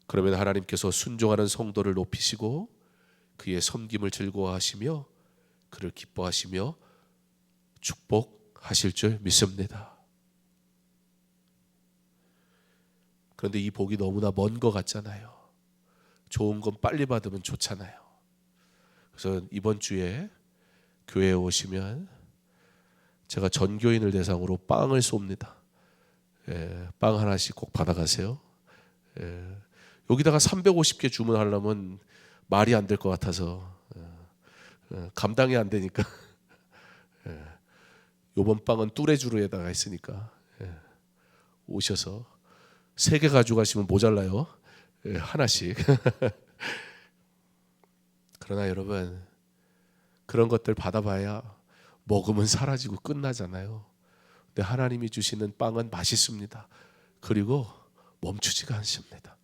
그러면 하나님께서 순종하는 성도를 높이시고 그의 섬김을 즐거워하시며 그를 기뻐하시며 축복하실 줄 믿습니다. 그런데 이 복이 너무나 먼 것 같잖아요. 좋은 건 빨리 받으면 좋잖아요. 그래서 이번 주에 교회에 오시면 제가 전교인을 대상으로 빵을 쏩니다. 빵 하나씩 꼭 받아가세요. 여기다가 350개 주문하려면 말이 안 될 것 같아서 감당이 안 되니까 요번 빵은 뚜레쥬르에다가 있으니까 오셔서 3개 가져가시면 모자라요. 하나씩. 그러나 여러분 그런 것들 받아봐야 먹으면 사라지고 끝나잖아요. 근데 하나님이 주시는 빵은 맛있습니다. 그리고 멈추지가 않습니다.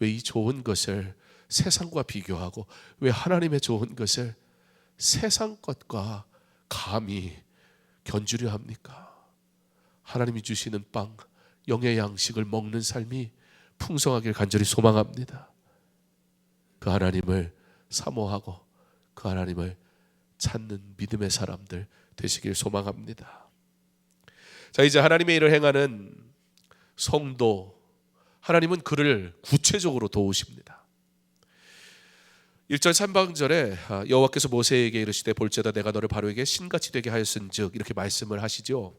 왜 이 좋은 것을 세상과 비교하고 왜 하나님의 좋은 것을 세상 것과 감히 견주려 합니까? 하나님이 주시는 빵, 영의 양식을 먹는 삶이 풍성하길 간절히 소망합니다. 그 하나님을 사모하고 그 하나님을 찾는 믿음의 사람들 되시길 소망합니다. 자, 이제 하나님의 일을 행하는 성도, 하나님은 그를 구체적으로 도우십니다. 1절 3방절에 여호와께서 모세에게 이르시되 볼지어다 내가 너를 바로에게 신같이 되게 하였은즉 이렇게 말씀을 하시죠.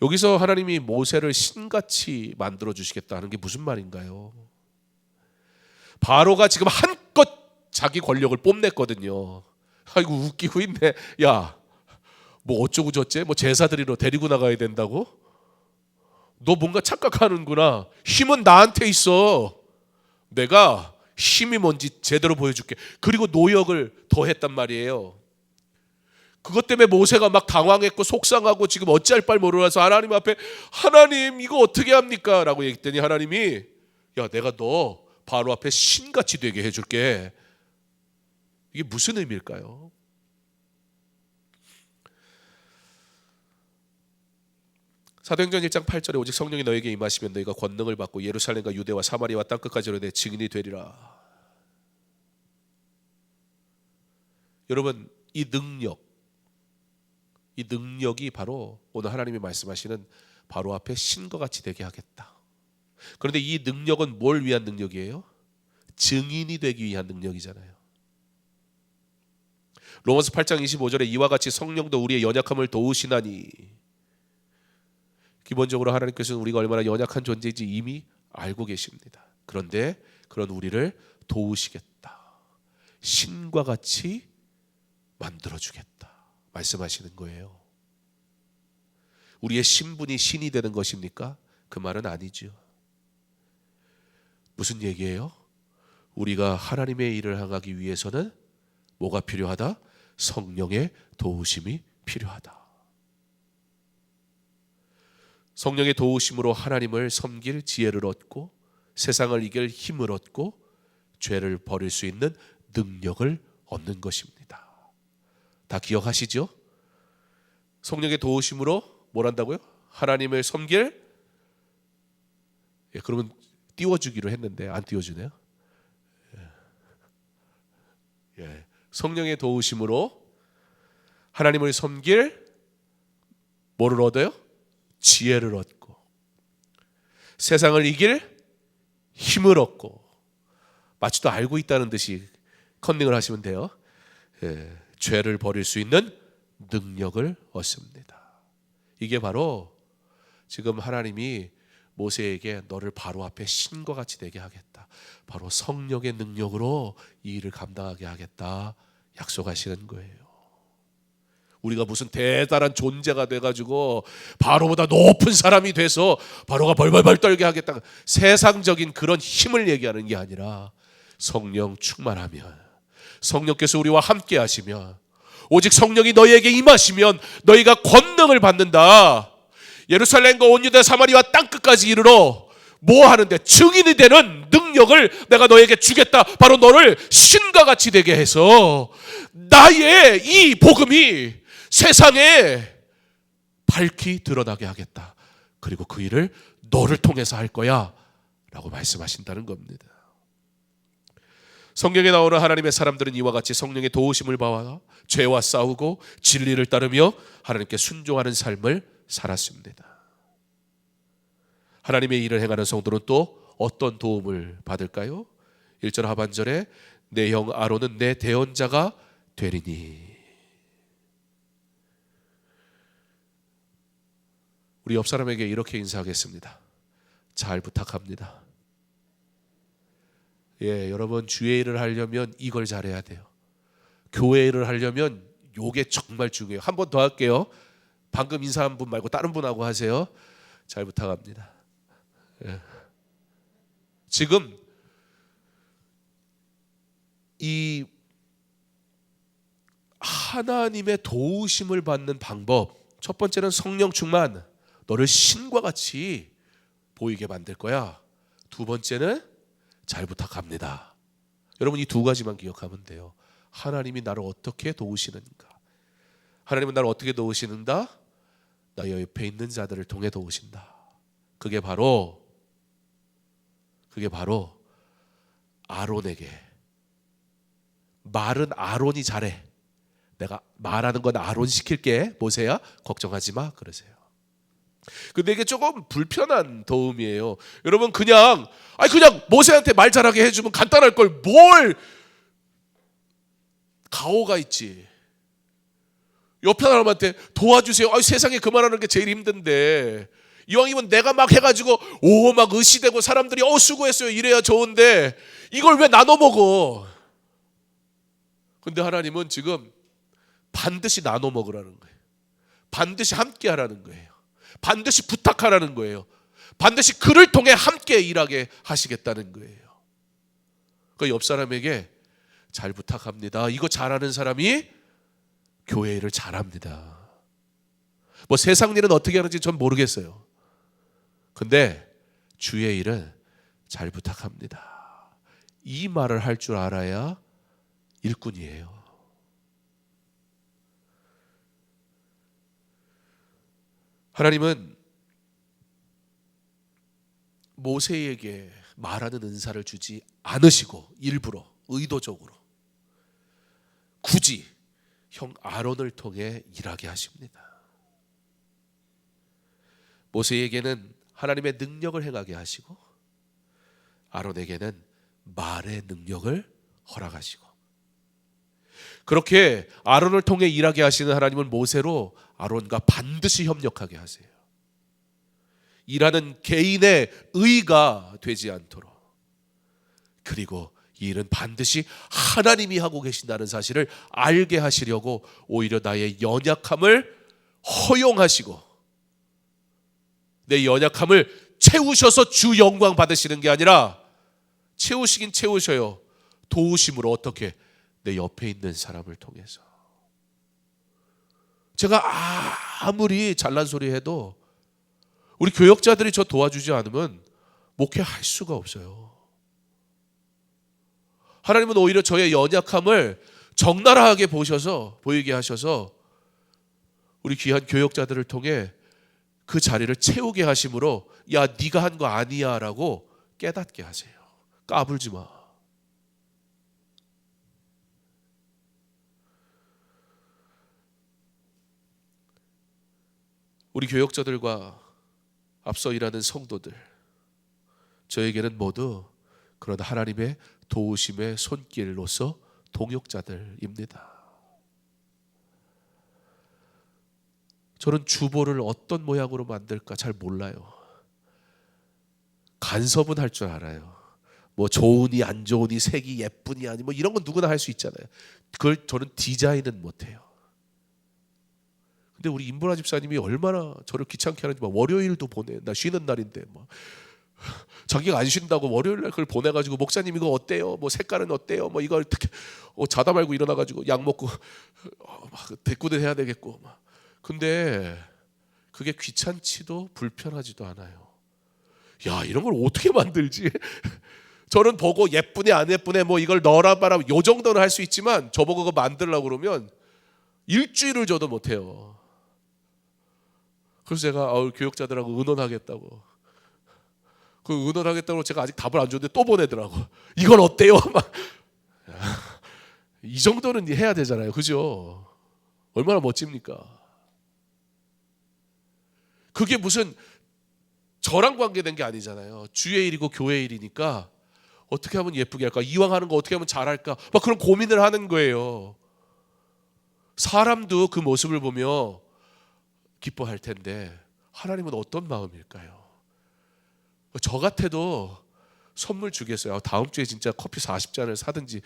여기서 하나님이 모세를 신같이 만들어 주시겠다는 게 무슨 말인가요? 바로가 지금 한껏 자기 권력을 뽐냈거든요. 아이고 웃기고 있네. 야, 뭐 어쩌고 저쩌? 뭐 제사 드리러 데리고 나가야 된다고? 너 뭔가 착각하는구나. 힘은 나한테 있어. 내가 힘이 뭔지 제대로 보여줄게. 그리고 노역을 더했단 말이에요. 그것 때문에 모세가 막 당황했고 속상하고 지금 어찌할 바를 모르라서 하나님 앞에 하나님 이거 어떻게 합니까? 라고 얘기했더니 하나님이 야 내가 너 바로 앞에 신같이 되게 해줄게. 이게 무슨 의미일까요? 사도행전 1장 8절에 오직 성령이 너에게 임하시면 너희가 권능을 받고 예루살렘과 유대와 사마리아와 땅끝까지로 내 증인이 되리라. 여러분 이 능력이 바로 오늘 하나님이 말씀하시는 바로 앞에 신과 같이 되게 하겠다. 그런데 이 능력은 뭘 위한 능력이에요? 증인이 되기 위한 능력이잖아요. 로마서 8장 25절에 이와 같이 성령도 우리의 연약함을 도우시나니, 기본적으로 하나님께서는 우리가 얼마나 연약한 존재인지 이미 알고 계십니다. 그런데 그런 우리를 도우시겠다, 신과 같이 만들어주겠다 말씀하시는 거예요. 우리의 신분이 신이 되는 것입니까? 그 말은 아니죠. 무슨 얘기예요? 우리가 하나님의 일을 행하기 위해서는 뭐가 필요하다? 성령의 도우심이 필요하다. 성령의 도우심으로 하나님을 섬길 지혜를 얻고 세상을 이길 힘을 얻고 죄를 버릴 수 있는 능력을 얻는 것입니다. 다 기억하시죠? 성령의 도우심으로 뭘 한다고요? 하나님을 섬길, 그러면 띄워주기로 했는데 안 띄워주네요. 성령의 도우심으로 하나님을 섬길 뭐를 얻어요? 지혜를 얻고 세상을 이길 힘을 얻고, 마치도 알고 있다는 듯이 컨닝을 하시면 돼요. 죄를 버릴 수 있는 능력을 얻습니다. 이게 바로 지금 하나님이 모세에게 너를 바로 앞에 신과 같이 되게 하겠다, 바로 성령의 능력으로 이 일을 감당하게 하겠다 약속하시는 거예요. 우리가 무슨 대단한 존재가 돼가지고 바로보다 높은 사람이 돼서 바로가 벌벌벌 떨게 하겠다, 세상적인 그런 힘을 얘기하는 게 아니라 성령 충만하면, 성령께서 우리와 함께 하시면, 오직 성령이 너희에게 임하시면 너희가 권능을 받는다. 예루살렘과 온 유대 사마리아 땅끝까지 이르러 뭐 하는데? 증인이 되는 능력을 내가 너에게 주겠다. 바로 너를 신과 같이 되게 해서 나의 이 복음이 세상에 밝히 드러나게 하겠다. 그리고 그 일을 너를 통해서 할 거야 라고 말씀하신다는 겁니다. 성경에 나오는 하나님의 사람들은 이와 같이 성령의 도우심을 받아 죄와 싸우고 진리를 따르며 하나님께 순종하는 삶을 살았습니다. 하나님의 일을 행하는 성도는 또 어떤 도움을 받을까요? 1절 하반절에 내 형 아론은 내 대언자가 되리니. 우리 옆 사람에게 이렇게 인사하겠습니다. 잘 부탁합니다. 여러분, 주의 일을 하려면 이걸 잘해야 돼요. 교회 일을 하려면 요게 정말 중요해요. 한 번 더 할게요. 방금 인사한 분 말고 다른 분하고 하세요. 잘 부탁합니다. 지금 이 하나님의 도우심을 받는 방법, 첫 번째는 성령 충만, 너를 신과 같이 보이게 만들 거야. 두 번째는 잘 부탁합니다. 여러분, 이 두 가지만 기억하면 돼요. 하나님이 나를 어떻게 도우시는가? 하나님은 나를 어떻게 도우시는가? 나 옆에 있는 자들을 통해 도우신다. 그게 바로 아론에게, 말은 아론이 잘해, 내가 말하는 건 아론 시킬게, 모세야 걱정하지 마, 그러세요. 근데 이게 조금 불편한 도움이에요. 여러분, 그냥 모세한테 말 잘하게 해주면 간단할 걸 뭘 가오가 있지. 옆에 사람한테 도와주세요. 세상에 그만하는 게 제일 힘든데, 이왕이면 내가 막 해가지고 막 의시되고 사람들이 수고했어요 이래야 좋은데 이걸 왜 나눠 먹어? 근데 하나님은 지금 반드시 나눠 먹으라는 거예요. 반드시 함께 하라는 거예요. 반드시 부탁하라는 거예요. 반드시 그를 통해 함께 일하게 하시겠다는 거예요. 그 옆 사람에게 잘 부탁합니다. 이거 잘하는 사람이 교회 일을 잘합니다. 뭐 세상 일은 어떻게 하는지 전 모르겠어요. 근데 주의 일은 잘 부탁합니다. 이 말을 할 줄 알아야 일꾼이에요. 하나님은 모세에게 말하는 은사를 주지 않으시고 일부러 의도적으로 굳이 형 아론을 통해 일하게 하십니다. 모세에게는 하나님의 능력을 행하게 하시고 아론에게는 말의 능력을 허락하시고, 그렇게 아론을 통해 일하게 하시는 하나님은 모세로 아론과 반드시 협력하게 하세요. 일하는 개인의 의가 되지 않도록. 그리고 이 일은 반드시 하나님이 하고 계신다는 사실을 알게 하시려고 오히려 나의 연약함을 허용하시고 내 연약함을 채우셔서 주 영광 받으시는 게 아니라, 채우시긴 채우셔요. 도우심으로. 어떻게? 내 옆에 있는 사람을 통해서. 제가 아무리 잘난 소리 해도 우리 교역자들이 저 도와주지 않으면 목회할 수가 없어요. 하나님은 오히려 저의 연약함을 적나라하게 보이게 하셔서 우리 귀한 교역자들을 통해 그 자리를 채우게 하심으로 야 네가 한 거 아니야 라고 깨닫게 하세요. 까불지 마. 우리 교역자들과 앞서 일하는 성도들, 저에게는 모두 그런 하나님의 도우심의 손길로서 동역자들입니다. 저는 주보를 어떤 모양으로 만들까 잘 몰라요. 간섭은 할 줄 알아요. 뭐 좋으니 안 좋으니 색이 예쁘니 아니 뭐 이런 건 누구나 할 수 있잖아요. 그걸 저는 디자인은 못해요. 근데 우리 임보라 집사님이 얼마나 저를 귀찮게 하는지 막 월요일도 보내. 나 쉬는 날인데 막 자기가 안 쉰다고 월요일날 그걸 보내가지고 목사님 이거 어때요? 뭐 색깔은 어때요? 뭐 이걸 어떻게 자다 말고 일어나가지고 약 먹고 막 대꾸도 해야 되겠고 막. 근데 그게 귀찮지도 불편하지도 않아요. 야 이런 걸 어떻게 만들지? 저는 보고 예쁘네 안 예쁘네 뭐 이걸 넣어라 봐라 요 정도는 할 수 있지만 저보고 그거 만들려고 그러면 일주일을 줘도 못해요. 그래서 제가 교역자들하고 의논하겠다고 그 의논하겠다고 제가 아직 답을 안 줬는데 또 보내더라고. 이건 어때요? 막 이 정도는 해야 되잖아요. 그죠? 얼마나 멋집니까? 그게 무슨 저랑 관계된 게 아니잖아요. 주의 일이고 교회 일이니까 어떻게 하면 예쁘게 할까? 이왕 하는 거 어떻게 하면 잘할까? 막 그런 고민을 하는 거예요. 사람도 그 모습을 보며 기뻐할 텐데 하나님은 어떤 마음일까요? 저 같아도 선물 주겠어요. 다음 주에 진짜 커피 40잔을 사든지.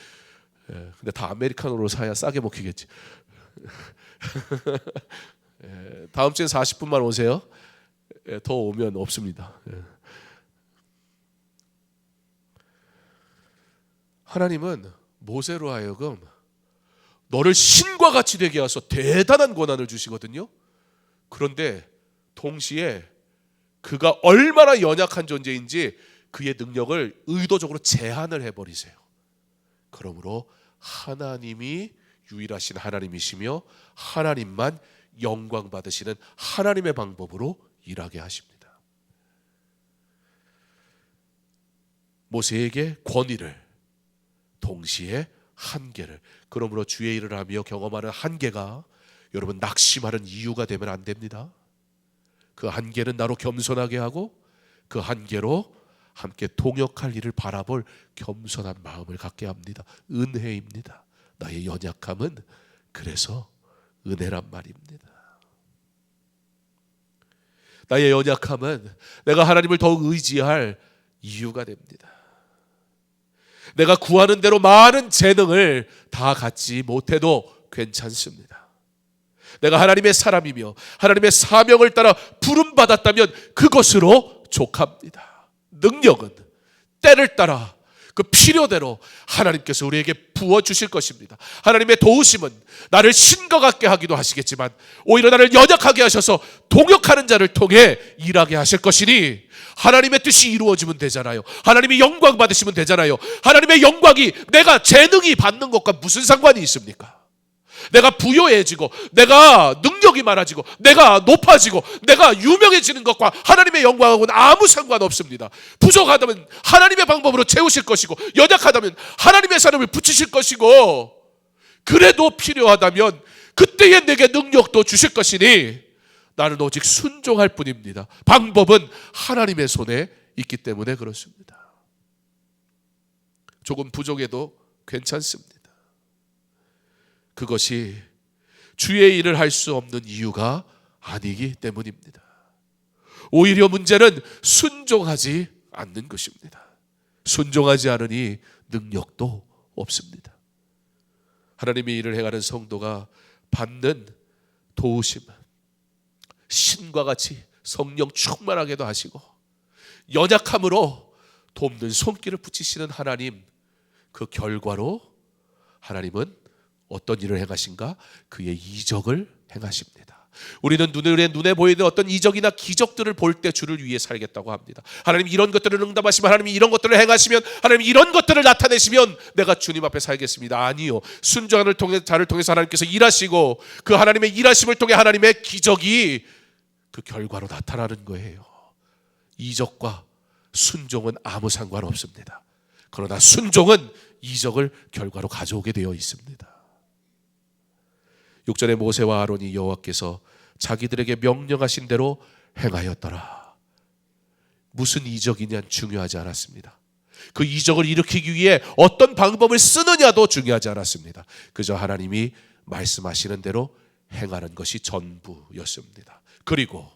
근데 다 아메리카노로 사야 싸게 먹히겠지. 다음 주에 40분만 오세요. 더 오면 없습니다. 하나님은 모세로 하여금 너를 신과 같이 되게 하셔서 대단한 권한을 주시거든요. 그런데 동시에 그가 얼마나 연약한 존재인지 그의 능력을 의도적으로 제한을 해버리세요. 그러므로 하나님이 유일하신 하나님이시며 하나님만 영광 받으시는 하나님의 방법으로 일하게 하십니다. 모세에게 권위를 동시에 한계를, 그러므로 주의 일을 하며 경험하는 한계가 여러분 낙심하는 이유가 되면 안 됩니다. 그 한계는 나로 겸손하게 하고 그 한계로 함께 동역할 일을 바라볼 겸손한 마음을 갖게 합니다. 은혜입니다. 나의 연약함은 그래서 은혜란 말입니다. 나의 연약함은 내가 하나님을 더욱 의지할 이유가 됩니다. 내가 구하는 대로 많은 재능을 다 갖지 못해도 괜찮습니다. 내가 하나님의 사람이며 하나님의 사명을 따라 부름받았다면 그것으로 족합니다. 능력은 때를 따라 그 필요대로 하나님께서 우리에게 부어주실 것입니다. 하나님의 도우심은 나를 신과 같게 하기도 하시겠지만 오히려 나를 연약하게 하셔서 동역하는 자를 통해 일하게 하실 것이니 하나님의 뜻이 이루어지면 되잖아요. 하나님이 영광 받으시면 되잖아요. 하나님의 영광이 내가 재능이 받는 것과 무슨 상관이 있습니까? 내가 부요해지고 내가 능력이 많아지고 내가 높아지고 내가 유명해지는 것과 하나님의 영광하고는 아무 상관없습니다. 부족하다면 하나님의 방법으로 채우실 것이고 연약하다면 하나님의 사람을 붙이실 것이고 그래도 필요하다면 그때에 내게 능력도 주실 것이니 나는 오직 순종할 뿐입니다. 방법은 하나님의 손에 있기 때문에 그렇습니다. 조금 부족해도 괜찮습니다. 그것이 주의 일을 할 수 없는 이유가 아니기 때문입니다. 오히려 문제는 순종하지 않는 것입니다. 순종하지 않으니 능력도 없습니다. 하나님의 일을 해가는 성도가 받는 도우심은 신과 같이 성령 충만하게도 하시고 연약함으로 돕는 손길을 붙이시는 하나님, 그 결과로 하나님은 어떤 일을 행하신가? 그의 이적을 행하십니다. 우리는 눈에 보이는 어떤 이적이나 기적들을 볼 때 주를 위해 살겠다고 합니다. 하나님 이런 것들을 응답하시면, 하나님 이런 것들을 행하시면, 하나님 이런 것들을 나타내시면 내가 주님 앞에 살겠습니다. 아니요, 순종하는 자를 통해서 하나님께서 일하시고 그 하나님의 일하심을 통해 하나님의 기적이 그 결과로 나타나는 거예요. 이적과 순종은 아무 상관없습니다. 그러나 순종은 이적을 결과로 가져오게 되어 있습니다. 6절에 모세와 아론이 여호와께서 자기들에게 명령하신 대로 행하였더라. 무슨 이적이냐 중요하지 않았습니다. 그 이적을 일으키기 위해 어떤 방법을 쓰느냐도 중요하지 않았습니다. 그저 하나님이 말씀하시는 대로 행하는 것이 전부였습니다. 그리고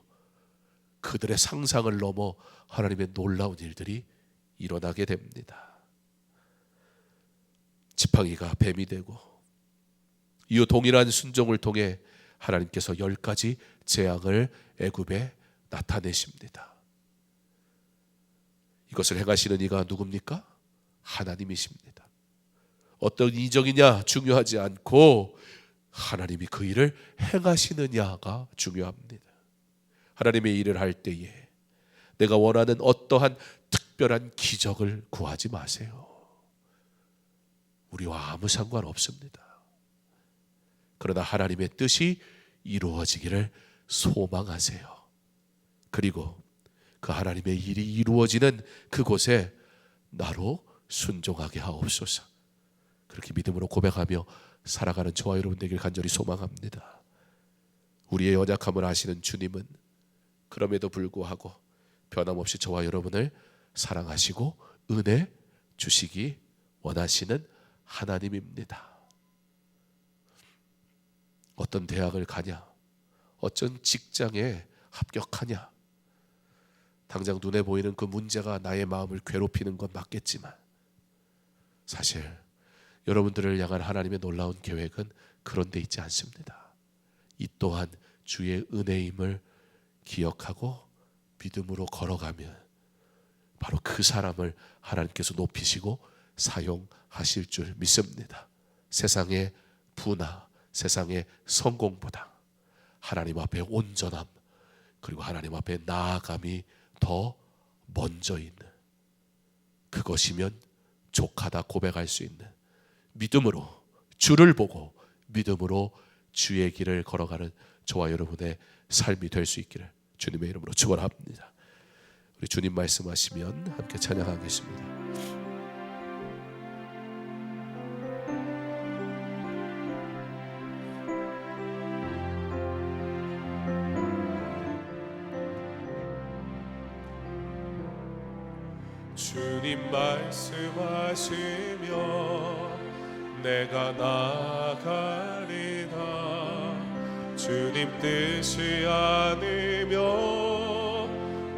그들의 상상을 넘어 하나님의 놀라운 일들이 일어나게 됩니다. 지팡이가 뱀이 되고, 이후 동일한 순종을 통해 하나님께서 10가지 재앙을 애굽에 나타내십니다. 이것을 행하시는 이가 누굽니까? 하나님이십니다. 어떤 이적이냐 중요하지 않고 하나님이 그 일을 행하시느냐가 중요합니다. 하나님의 일을 할 때에 내가 원하는 어떠한 특별한 기적을 구하지 마세요. 우리와 아무 상관없습니다. 그러나 하나님의 뜻이 이루어지기를 소망하세요. 그리고 그 하나님의 일이 이루어지는 그곳에 나로 순종하게 하옵소서. 그렇게 믿음으로 고백하며 살아가는 저와 여러분 되길 간절히 소망합니다. 우리의 연약함을 아시는 주님은 그럼에도 불구하고 변함없이 저와 여러분을 사랑하시고 은혜 주시기 원하시는 하나님입니다. 어떤 대학을 가냐, 어떤 직장에 합격하냐, 당장 눈에 보이는 그 문제가 나의 마음을 괴롭히는 건 맞겠지만 사실 여러분들을 향한 하나님의 놀라운 계획은 그런 데 있지 않습니다. 이 또한 주의 은혜임을 기억하고 믿음으로 걸어가면 바로 그 사람을 하나님께서 높이시고 사용하실 줄 믿습니다. 세상의 부나 세상의 성공보다 하나님 앞에 온전함, 그리고 하나님 앞에 나아감이 더 먼저 있는, 그것이면 족하다 고백할 수 있는, 믿음으로 주를 보고 믿음으로 주의 길을 걸어가는 저와 여러분의 삶이 될 수 있기를 주님의 이름으로 축원합니다. 우리 주님 말씀하시면 함께 찬양하겠습니다. 주님 말씀하시며 내가 나아가리다. 주님 뜻이 아니면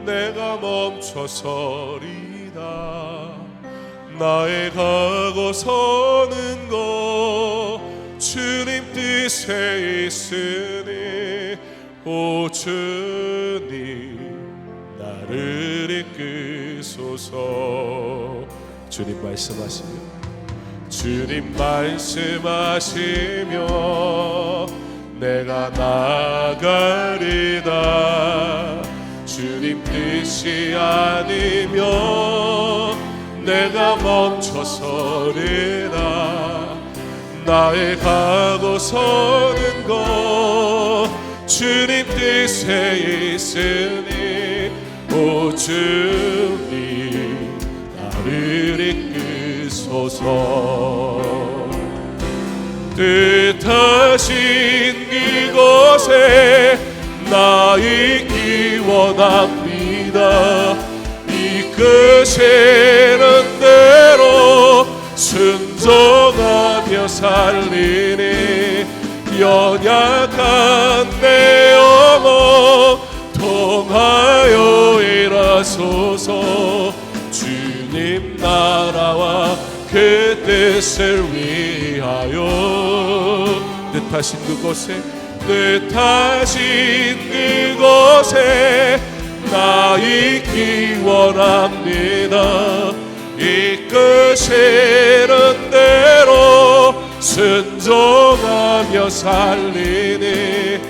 내가 멈춰서리다. 나의 가고 서는 것 주님 뜻에 있으니 오 주님 나를 이끄소서. 주님 말씀하시며 주님 말씀하시며 내가 나아가리다. 주님 뜻이 아니면 내가 멈춰서리다. 나의 가고 서는 것 주님 뜻에 있으니 오 주님 나를 이끄소서. 뜻하신 그곳에 나 있기 원합니다. 이끄시는 대로 순종하며 살리니 연약한 내 영혼 통하여 일하소서. 주님 나라와 그 뜻을 위하여 뜻하신 그곳에 뜻하신 그곳에 나 있기 원합니다. 이끄시는 대로 순종하며 살리니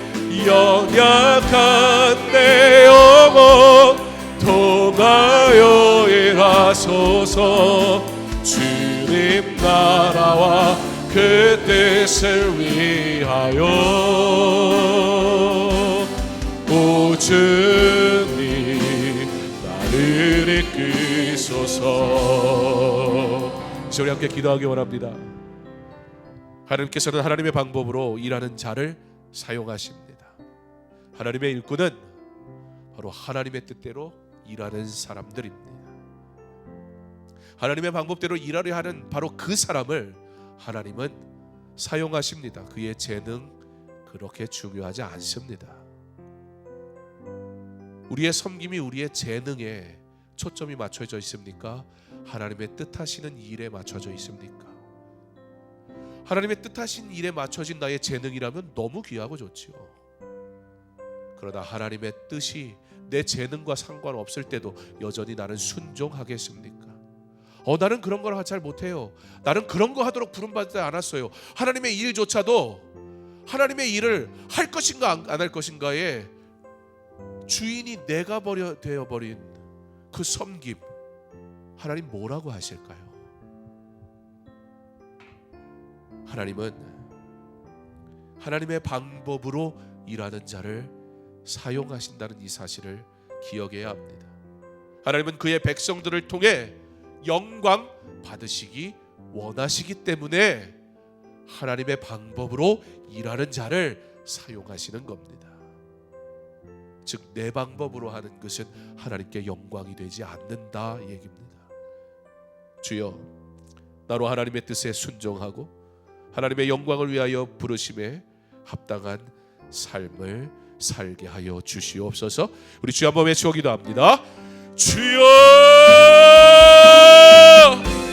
연약한 내 영혼 통하여 일하소서. 주님 나라와 그 뜻을 위하여 오 주님 나를 이끄소서. 우리 함께 기도하기 원합니다. 하나님께서는 하나님의 방법으로 일하는 자를 사용하십니다. 하나님의 일꾼은 바로 하나님의 뜻대로 일하는 사람들입니다. 하나님의 방법대로 일하려 하는 바로 그 사람을 하나님은 사용하십니다. 그의 재능 그렇게 중요하지 않습니다. 우리의 섬김이 우리의 재능에 초점이 맞춰져 있습니까? 하나님의 뜻하시는 일에 맞춰져 있습니까? 하나님의 뜻하신 일에 맞춰진 나의 재능이라면 너무 귀하고 좋지요. 그러나 하나님의 뜻이 내 재능과 상관없을 때도 여전히 나는 순종하겠습니까? 나는 그런 걸 잘 못해요. 나는 그런 거 하도록 부름받지 않았어요. 하나님의 일조차도 하나님의 일을 할 것인가 안 할 것인가에 주인이 내가 되어버린 그 섬김, 하나님 뭐라고 하실까요? 하나님은 하나님의 방법으로 일하는 자를 사용하신다는 이 사실을 기억해야 합니다. 하나님은 그의 백성들을 통해 영광 받으시기 원하시기 때문에 하나님의 방법으로 일하는 자를 사용하시는 겁니다. 즉 내 방법으로 하는 것은 하나님께 영광이 되지 않는다 얘기입니다. 주여, 나로 하나님의 뜻에 순종하고 하나님의 영광을 위하여 부르심에 합당한 삶을 살게 하여 주시옵소서. 우리 주여 한번 외치고 기도합니다. 주여,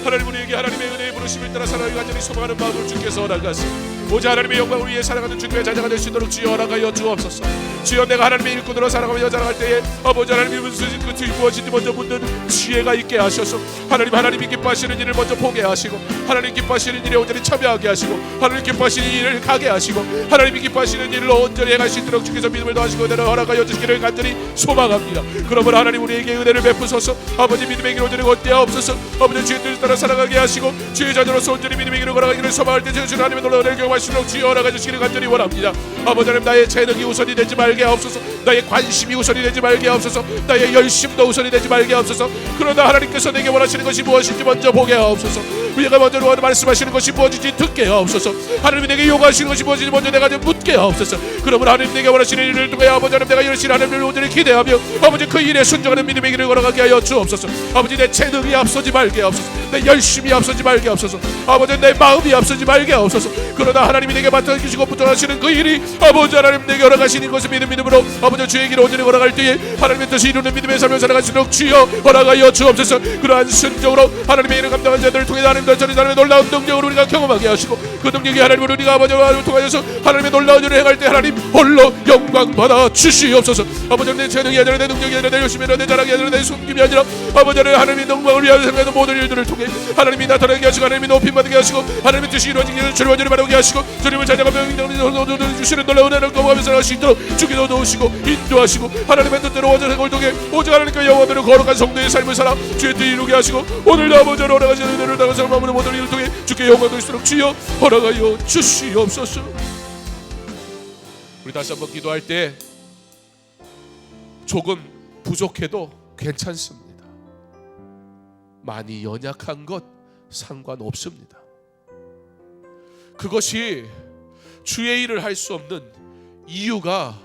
하나님 우리에게 하나님의 은혜의 부르심을 따라 살아가기 간절히 소망하는 마음을 주께서 허락하시고 오직 하나님의 영광을 위해 살아가는 주님의 자녀가 될 수 있도록 주여 허락하여 주옵소서. 주여, 내가 하나님의 일꾼으로 살아가며 자라갈 때에 아버지 하나님이 무슨 끝이 무엇인지 먼저 묻는 지혜가 있게 하셔서 하나님이 기뻐하시는 일을 먼저 보게 하시고 하나님 기뻐하시는 일에 온전히 참여하게 하시고 하나님 기뻐하시는 일을 가게 하시고 하나님이 기뻐하시는 일을 온전히 행할 수 있도록 주께서 믿음을 더하시고 은혜를 허락하여 주시기를 간절히 소망합니다. 그러므로 하나님 우리에게 은혜를 베푸소서. 아버지 믿음의 길 온전히 걷대하옵소서. 아버지 주의 뜻을 따라 살아가게 하시고 주의 자녀로서 온전히 믿음의 길을 걸어가기를 소망할 때 주신 하나님의 놀라운 은혜를 경험하시도록 주여 허락해 주시기를 간절히 원합니다. 아버지 하나님, 나의 재능이 우선이 되지 말게 하옵소서. 나의 관심이 우선이 되지 말게 하옵소서. 나의 열심도 우선이 되지 말게 하옵소서. 그러나 하나님께서 내게 원하시는 것이 무엇인지 먼저 보게 하옵소서. 우리가 먼저 말씀하시는 것이 무엇인지 듣게 하옵소서. 하나님이 내게 요구하시는 것이 무엇인지 먼저 내가 좀 묻게 하옵소서. 그러므로 하나님 내게 원하시는 일을 통해 아버지 하나님 내가 열심히 하나님을 온전히 기대하며 아버지 그 일에 순종하는 믿음의 길을 걸어가게 하여 주옵소서. 아버지 내 재능이 앞서지 말게 하옵소서. 내 열심이 앞서지 말게 하옵소서. 아버지 내 마음이 앞서지 말게 하옵소서. 그러나 하나님이 내게 맡아주시고 부탁하시는 그 일이 아버지 하나님 내게 허락하시는 것을 믿음으로 아버지 주의 길을 온전히 걸어갈 때에 하나님의 뜻을 이루는 믿음의 삶을 살아갈 수 있도록 주여 허락하여 주옵소서. 그러한 순종으로 하나님의 일을 감당한 자들을 통해 하나님의 전의 놀라운 능력을 우리가 경험하게 하시고 그 능력이 하나님을 우리가 아버지와 통하여서 하나님의 놀라운 일을 행할 때 하나님 홀로 영광 받아 주시옵소서. 아버지 내 재능이 아니라 내 능력이 아니라 내 열심이 아니라 내 자랑이 아니라 내 숨김이 아니라 아버지 하나님의 영광을 위하여 생각하는 모든 일들을 통해 하나님이 나타나게 하시고 하나님이 높임 받게 하시고 하나님의 뜻이 이루어지기를 주를 완전히 바라게 하시고 주님을 자녀가 명령을 주시는 놀라운 은혜를 경험하며 살아갈 수 있도록 주께서 도우시고 인도하시고 하나님의 뜻대로 원전한 걸 통해 오직 하나님과 영원대로 거룩한 성도의 삶을 살아 주의 뜻을 이루게 하시고 오늘도 아버지로 허락하시는 은혜를 당하사 마음으로 모든 일을 통해 주께 영광 돌수록 주여 허락하여 주시옵소서. 우리 다시 한번 기도할 때 조금 부족해도 괜찮습니다. 많이 연약한 것 상관없습니다. 그것이 주의 일을 할 수 없는 이유가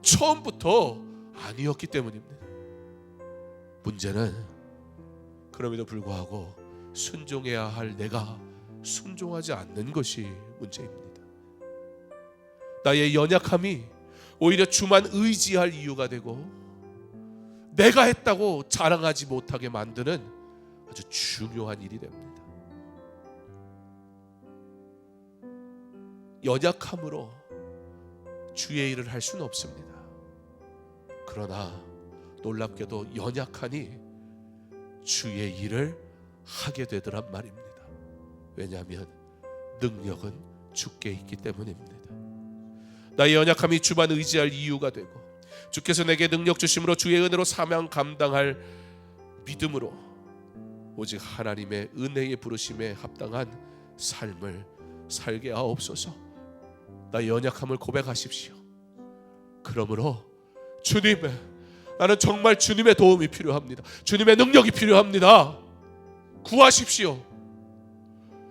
처음부터 아니었기 때문입니다. 문제는 그럼에도 불구하고 순종해야 할 내가 순종하지 않는 것이 문제입니다. 나의 연약함이 오히려 주만 의지할 이유가 되고 내가 했다고 자랑하지 못하게 만드는 아주 중요한 일이 됩니다. 연약함으로 주의 일을 할 수는 없습니다. 그러나 놀랍게도 연약하니 주의 일을 하게 되더란 말입니다. 왜냐하면 능력은 주께 있기 때문입니다. 나의 연약함이 주만 의지할 이유가 되고, 주께서 내게 능력 주심으로 주의 은혜로 사명 감당할 믿음으로 오직 하나님의 은혜의 부르심에 합당한 삶을 살게 하옵소서. 나의 연약함을 고백하십시오. 그러므로 주님, 나는 정말 주님의 도움이 필요합니다. 주님의 능력이 필요합니다. 구하십시오.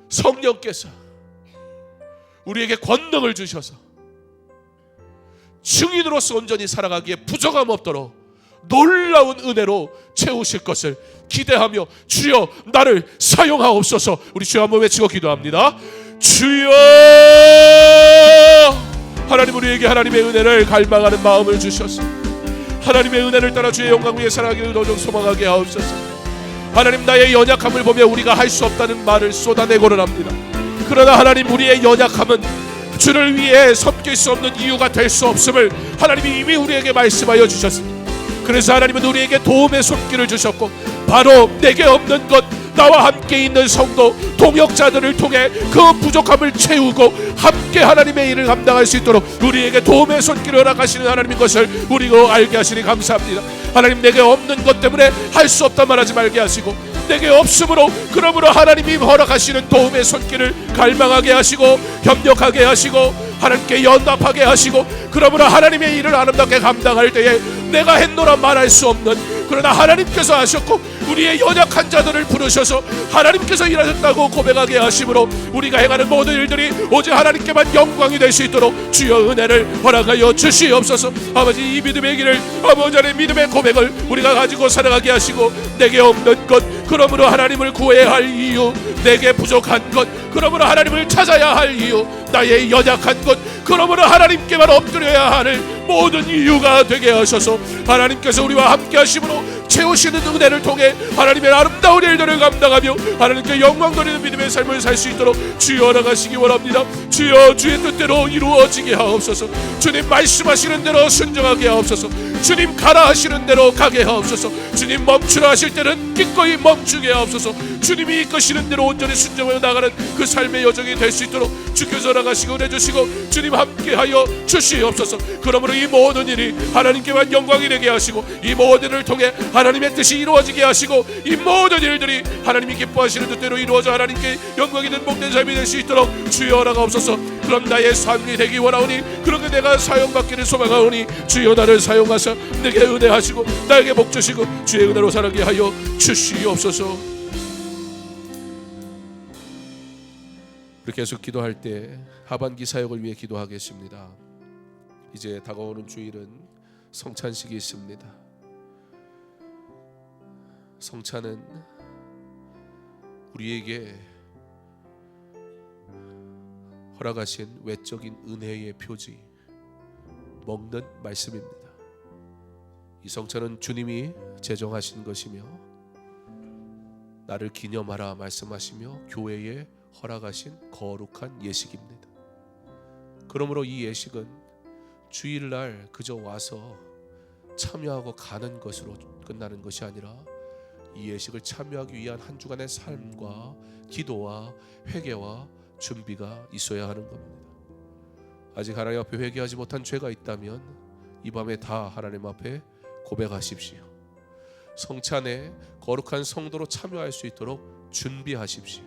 성령께서 우리에게 권능을 주셔서 증인으로서 온전히 살아가기에 부족함 없도록 놀라운 은혜로 채우실 것을 기대하며 주여 나를 사용하옵소서. 우리 주여 한번 외치고 기도합니다. 주여, 하나님 우리에게 하나님의 은혜를 갈망하는 마음을 주셔서 하나님의 은혜를 따라 주의 영광 위에 살아가기를 더욱 소망하게 하옵소서. 하나님, 나의 연약함을 보며 우리가 할 수 없다는 말을 쏟아내고는 합니다. 그러나 하나님, 우리의 연약함은 주를 위해 섬길 수 없는 이유가 될 수 없음을 하나님이 이미 우리에게 말씀하여 주셨습니다. 그래서 하나님은 우리에게 도움의 손길을 주셨고, 바로 내게 없는 것, 나와 함께 있는 성도 동역자들을 통해 그 부족함을 채우고 함께 하나님의 일을 감당할 수 있도록 우리에게 도움의 손길을 허락하시는 하나님인 것을 우리가 알게 하시니 감사합니다. 하나님, 내게 없는 것 때문에 할 수 없다 말하지 말게 하시고, 내게 없으므로 그러므로 하나님이 허락하시는 도움의 손길을 갈망하게 하시고 협력하게 하시고 하나님께 연합하게 하시고, 그러므로 하나님의 일을 아름답게 감당할 때에 내가 했노라 말할 수 없는, 그러나 하나님께서 하셨고 우리의 연약한 자들을 부르셔서 하나님께서 일하셨다고 고백하게 하심으로 우리가 행하는 모든 일들이 오직 하나님께만 영광이 될 수 있도록 주여 은혜를 허락하여 주시옵소서. 아버지, 이 믿음의 길을, 아버지 안의 믿음의 고백을 우리가 가지고 살아가게 하시고, 내게 없는 것, 그러므로 하나님을 구해야 할 이유, 내게 부족한 것, 그러므로 하나님을 찾아야 할 이유, 나의 연약한 것, 그러므로 하나님께만 엎드려야 하는 모든 이유가 되게 하셔서 하나님께서 우리와 함께 하심으로 채우시는 은혜를 통해 하나님의 아름다운 일들을 감당하며 하나님께 영광 돌리는 믿음의 삶을 살 수 있도록 주여 허락하시기 원합니다. 주여, 주의 뜻대로 이루어지게 하옵소서. 주님 말씀하시는 대로 순종하게 하옵소서. 주님 가라 하시는 대로 가게 하옵소서. 주님 멈추라 하실 때는 기꺼이 멈추게 하옵소서. 주님이 이끄시는 대로 온전히 순종하여 나가는 그 삶의 여정이 될 수 있도록 주께서 허락하시고 은혜 주시고 주님 함께하여 주시옵소서. 그러므로 이 모든 일이 하나님께만 영광이 되게 하시고, 이 모든 일을 통해 하나님의 뜻이 이루어지게 하시고, 이 모든 일들이 하나님이 기뻐하시는 뜻대로 이루어져 하나님께 영광이 된 복된 삶이 될 수 있도록 주여 허락하옵소서. 그럼 나의 삶이 되기 원하오니, 그렇게 내가 사용받기를 소망하오니 주여 나를 사용하사 내게 은혜하시고 나에게 복 주시고 주의 은혜로 살아게 하여 주시옵소서. 우리 계속 기도할 때 하반기 사역을 위해 기도하겠습니다. 이제 다가오는 주일은 성찬식이 있습니다. 성찬은 우리에게 허락하신 외적인 은혜의 표지, 먹는 말씀입니다. 이 성찬은 주님이 제정하신 것이며 나를 기념하라 말씀하시며 교회에 허락하신 거룩한 예식입니다. 그러므로 이 예식은 주일날 그저 와서 참여하고 가는 것으로 끝나는 것이 아니라 이 예식을 참여하기 위한 한 주간의 삶과 기도와 회개와 준비가 있어야 하는 겁니다. 아직 하나님 앞에 회개하지 못한 죄가 있다면 이 밤에 다 하나님 앞에 고백하십시오. 성찬에 거룩한 성도로 참여할 수 있도록 준비하십시오.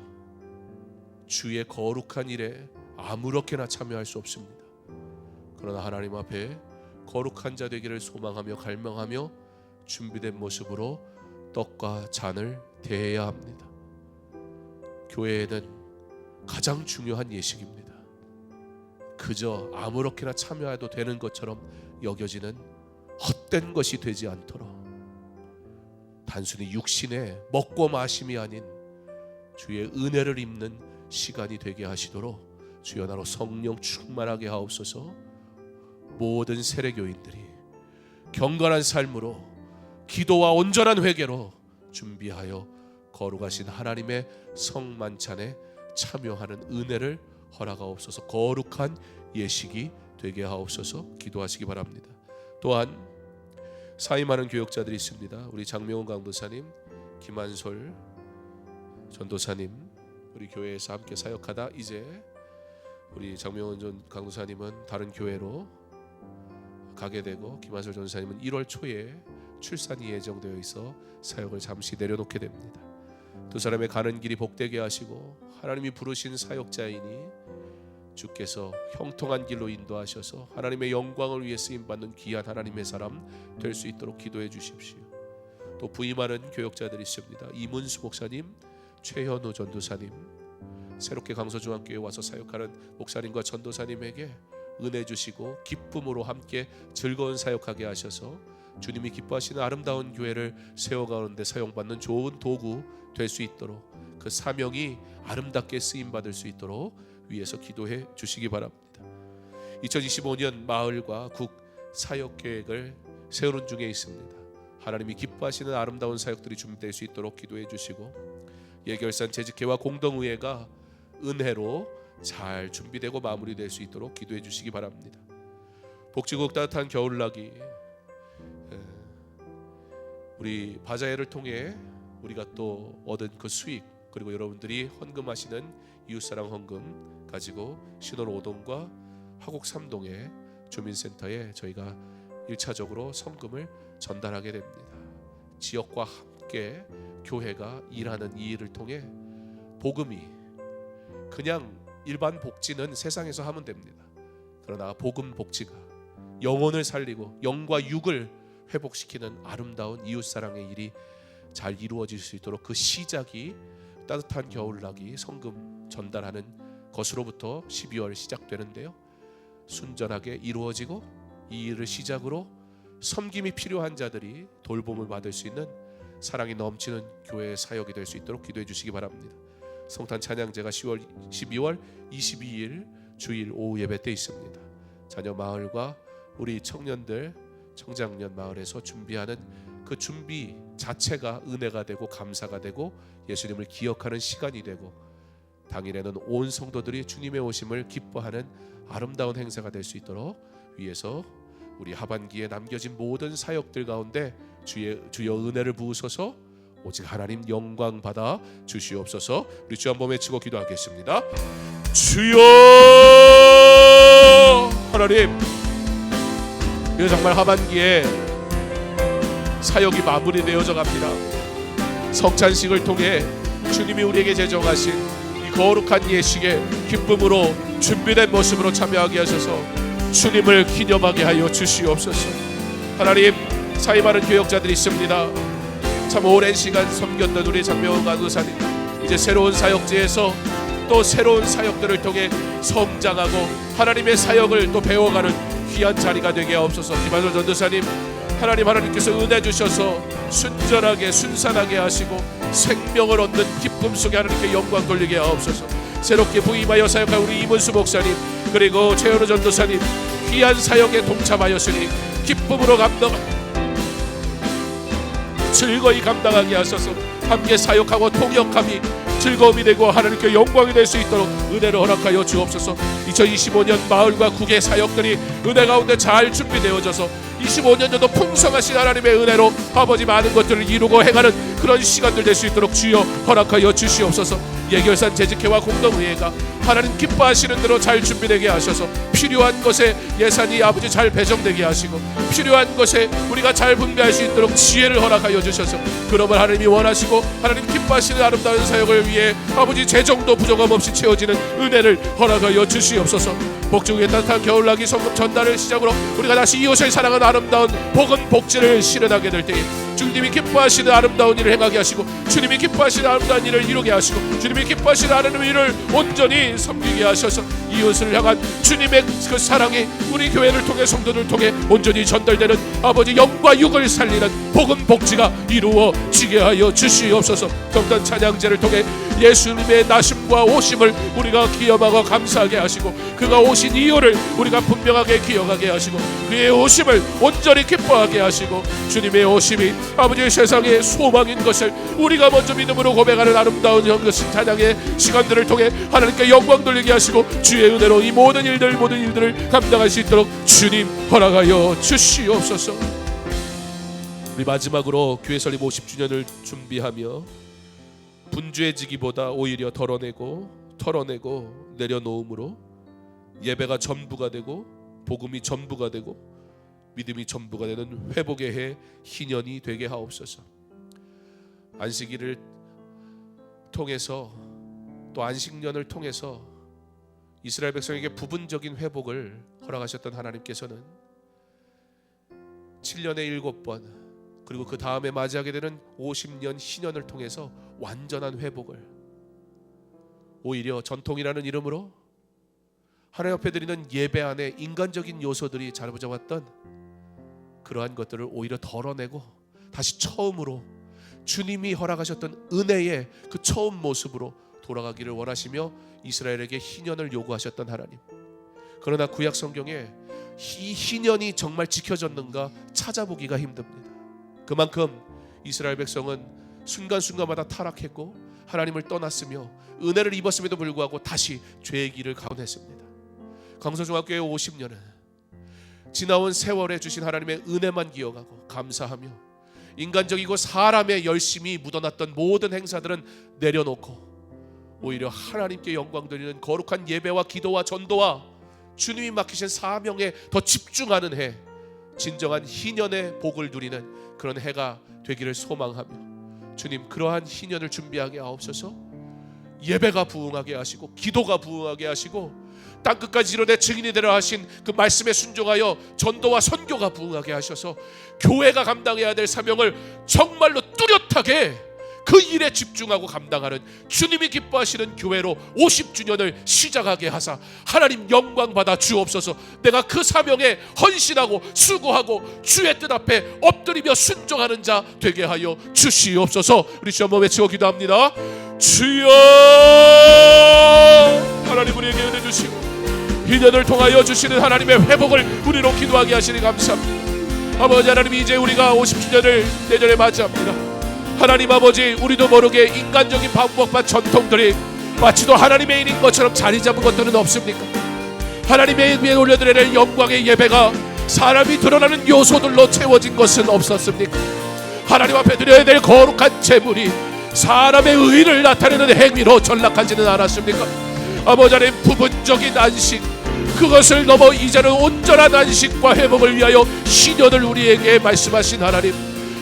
주의 거룩한 일에 아무렇게나 참여할 수 없습니다. 그러나 하나님 앞에 거룩한 자 되기를 소망하며 갈망하며 준비된 모습으로 떡과 잔을 대해야 합니다. 교회에는 가장 중요한 예식입니다. 그저 아무렇게나 참여해도 되는 것처럼 여겨지는 헛된 것이 되지 않도록 단순히 육신의 먹고 마심이 아닌 주의 은혜를 입는 시간이 되게 하시도록 주여 나로 성령 충만하게 하옵소서. 모든 세례교인들이 경건한 삶으로 기도와 온전한 회개로 준비하여 거룩하신 하나님의 성만찬에 참여하는 은혜를 허락하옵소서. 거룩한 예식이 되게 하옵소서. 기도하시기 바랍니다. 또한 사임하는 교역자들이 있습니다. 우리 장명훈 강도사님, 김한솔 전도사님, 우리 교회에서 함께 사역하다 이제 우리 장명원 전 강도사님은 다른 교회로 가게 되고 김한솔 전사님은 1월 초에 출산이 예정되어 있어 사역을 잠시 내려놓게 됩니다. 두 사람의 가는 길이 복되게 하시고 하나님이 부르신 사역자이니 주께서 형통한 길로 인도하셔서 하나님의 영광을 위해 쓰임받는 귀한 하나님의 사람 될 수 있도록 기도해 주십시오. 또 부임하는 교역자들이 있습니다. 이문수 목사님, 최현우 전도사님, 새롭게 강서중앙교회에 와서 사역하는 목사님과 전도사님에게 은혜 주시고 기쁨으로 함께 즐거운 사역하게 하셔서 주님이 기뻐하시는 아름다운 교회를 세워가는데 사용받는 좋은 도구 될 수 있도록 그 사명이 아름답게 쓰임받을 수 있도록 위에서 기도해 주시기 바랍니다. 2025년 마을과 국 사역 계획을 세우는 중에 있습니다. 하나님이 기뻐하시는 아름다운 사역들이 준비될 수 있도록 기도해 주시고 예결산 재직회와 공동의회가 은혜로 잘 준비되고 마무리될 수 있도록 기도해 주시기 바랍니다. 복지국 따뜻한 겨울나기 우리 바자회를 통해 우리가 또 얻은 그 수익 그리고 여러분들이 헌금하시는 이웃사랑 헌금 가지고 신월 5동과 화곡 3동의 주민센터에 저희가 1차적으로 성금을 전달하게 됩니다. 지역과 함께 교회가 일하는 이 일을 통해 복음이 그냥 일반 복지는 세상에서 하면 됩니다. 그러나 복음 복지가 영혼을 살리고 영과 육을 회복시키는 아름다운 이웃사랑의 일이 잘 이루어질 수 있도록 그 시작이 따뜻한 겨울나기 성금 전달하는 것으로부터 12월 시작되는데요. 순전하게 이루어지고 이 일을 시작으로 섬김이 필요한 자들이 돌봄을 받을 수 있는 사랑이 넘치는 교회의 사역이 될 수 있도록 기도해 주시기 바랍니다. 성탄 찬양제가 12월 22일 주일 오후 예배 때 있습니다. 자녀 마을과 우리 청년들 청장년 마을에서 준비하는 그 준비 자체가 은혜가 되고 감사가 되고 예수님을 기억하는 시간이 되고 당일에는 온 성도들이 주님의 오심을 기뻐하는 아름다운 행사가 될 수 있도록 위에서 우리 하반기에 남겨진 모든 사역들 가운데 주여 은혜를 부으소서 오직 하나님 영광 받아 주시옵소서. 우리 주 한번 외치고 기도하겠습니다. 주여 하나님, 이거 정말 하반기에 사역이 마무리되어져 갑니다. 성찬식을 통해 주님이 우리에게 제정하신 이 거룩한 예식에 기쁨으로 준비된 모습으로 참여하게 하셔서 주님을 기념하게 하여 주시옵소서. 하나님, 사이 많은 교역자들이 있습니다. 참 오랜 시간 섬겼던 우리 장명원 간호사님, 이제 새로운 사역지에서 또 새로운 사역들을 통해 성장하고 하나님의 사역을 또 배워가는 귀한 자리가 되게 하옵소서. 김한솔 전도사님, 하나님께서 은혜 주셔서 순전하게 순산하게 하시고 생명을 얻는 기쁨 속에 하나님께 영광 돌리게 하옵소서. 새롭게 부임하여 사역한 우리 이문수 목사님 그리고 최현우 전도사님 귀한 사역에 동참하였으니 기쁨으로 즐거이 감당하게 하셔서 함께 사역하고 통역함이 즐거움이 되고 하나님께 영광이 될 수 있도록 은혜를 허락하여 주옵소서. 2025년 마을과 국의 사역들이 은혜 가운데 잘 준비되어져서 25년도도 풍성하신 하나님의 은혜로 아버지 많은 것들을 이루고 행하는 그런 시간들 될 수 있도록 주여 허락하여 주시옵소서. 예결산 재직회와 공동의회가 하나님 기뻐하시는 대로 잘 준비되게 하셔서 필요한 것에 예산이 아버지 잘 배정되게 하시고 필요한 것에 우리가 잘 분배할 수 있도록 지혜를 허락하여 주셔서 그러면 하나님이 원하시고 하나님 기뻐하시는 아름다운 사역을 위해 아버지 재정도 부족함 없이 채워지는 은혜를 허락하여 주시옵소서. 복중의 따뜻한 겨울나기 성금 전달을 시작으로 우리가 다시 이웃을 사랑하는 아름다운 복은 복지를 실현하게 될 때에 주님이 기뻐하시는 아름다운 일을 행하게 하시고 주님이 기뻐하시는 아름다운 일을 이루게 하시고 주님이 기뻐하시는 하나님의 일을 온전히 섬기게 하셔서 이웃을 향한 주님의 그 사랑이 우리 교회를 통해 성도를 통해 온전히 전달되는 아버지 영과 육을 살리는 복음 복지가 이루어지게 하여 주시옵소서. 성탄 찬양제를 통해 예수님의 나심과 오심을 우리가 기념하고 감사하게 하시고 그가 오신 이유를 우리가 분명하게 기억하게 하시고 그의 오심을 온전히 기뻐하게 하시고 주님의 오심이 아버지의 세상의 소망인 것을 우리가 먼저 믿음으로 고백하는 아름다운 찬양의 시간들을 통해 하나님께 영광 돌리게 하시고 주의 은혜로 이 모든 일들을 감당할 수 있도록 주님 허락하여 주시옵소서. 우리 마지막으로 교회 설립 50주년을 준비하며 분주해지기보다 오히려 털어내고 내려놓음으로 예배가 전부가 되고 복음이 전부가 되고 믿음이 전부가 되는 회복의 해 희년이 되게 하옵소서. 안식일을 통해서 또 안식년을 통해서 이스라엘 백성에게 부분적인 회복을 허락하셨던 하나님께서는 7년에 7번 그리고 그 다음에 맞이하게 되는 50년 희년을 통해서 완전한 회복을, 오히려 전통이라는 이름으로 하나님 앞에 드리는 예배 안에 인간적인 요소들이 자리잡았던 그러한 것들을 오히려 덜어내고 다시 처음으로 주님이 허락하셨던 은혜의 그 처음 모습으로 돌아가기를 원하시며 이스라엘에게 희년을 요구하셨던 하나님. 그러나 구약 성경에 이 희년이 정말 지켜졌는가 찾아보기가 힘듭니다. 그만큼 이스라엘 백성은 순간순간마다 타락했고 하나님을 떠났으며 은혜를 입었음에도 불구하고 다시 죄의 길을 가운했습니다. 강서중학교의 50년은 지나온 세월에 주신 하나님의 은혜만 기억하고 감사하며 인간적이고 사람의 열심이 묻어났던 모든 행사들은 내려놓고 오히려 하나님께 영광 드리는 거룩한 예배와 기도와 전도와 주님이 맡기신 사명에 더 집중하는 해, 진정한 희년의 복을 누리는 그런 해가 되기를 소망하며 주님 그러한 희년을 준비하게 하옵소서. 예배가 부응하게 하시고 기도가 부응하게 하시고 땅끝까지 이뤄내 증인이 되려 하신 그 말씀에 순종하여 전도와 선교가 부응하게 하셔서 교회가 감당해야 될 사명을 정말로 뚜렷하게 그 일에 집중하고 감당하는 주님이 기뻐하시는 교회로 50주년을 시작하게 하사 하나님 영광 받아 주옵소서. 내가 그 사명에 헌신하고 수고하고 주의 뜻 앞에 엎드리며 순종하는 자 되게 하여 주시옵소서. 우리 주 한번 외치고 기도합니다. 주여, 하나님 우리에게 은혜 주시고 희년을 통하여 주시는 하나님의 회복을 우리로 기도하게 하시니 감사합니다. 아버지 하나님, 이제 우리가 50주년을 내년에 맞이합니다. 하나님 아버지, 우리도 모르게 인간적인 방법과 전통들이 마치도 하나님의 일인 것처럼 자리 잡은 것들은 없습니까? 하나님의 위에 올려드려야 될 영광의 예배가 사람이 드러나는 요소들로 채워진 것은 없었습니까? 하나님 앞에 드려야 될 거룩한 제물이 사람의 의를 나타내는 행위로 전락하지는 않았습니까? 아버지 하나님, 부분적인 안식, 그것을 넘어 이제는 온전한 안식과 회복을 위하여 희년을 우리에게 말씀하신 하나님,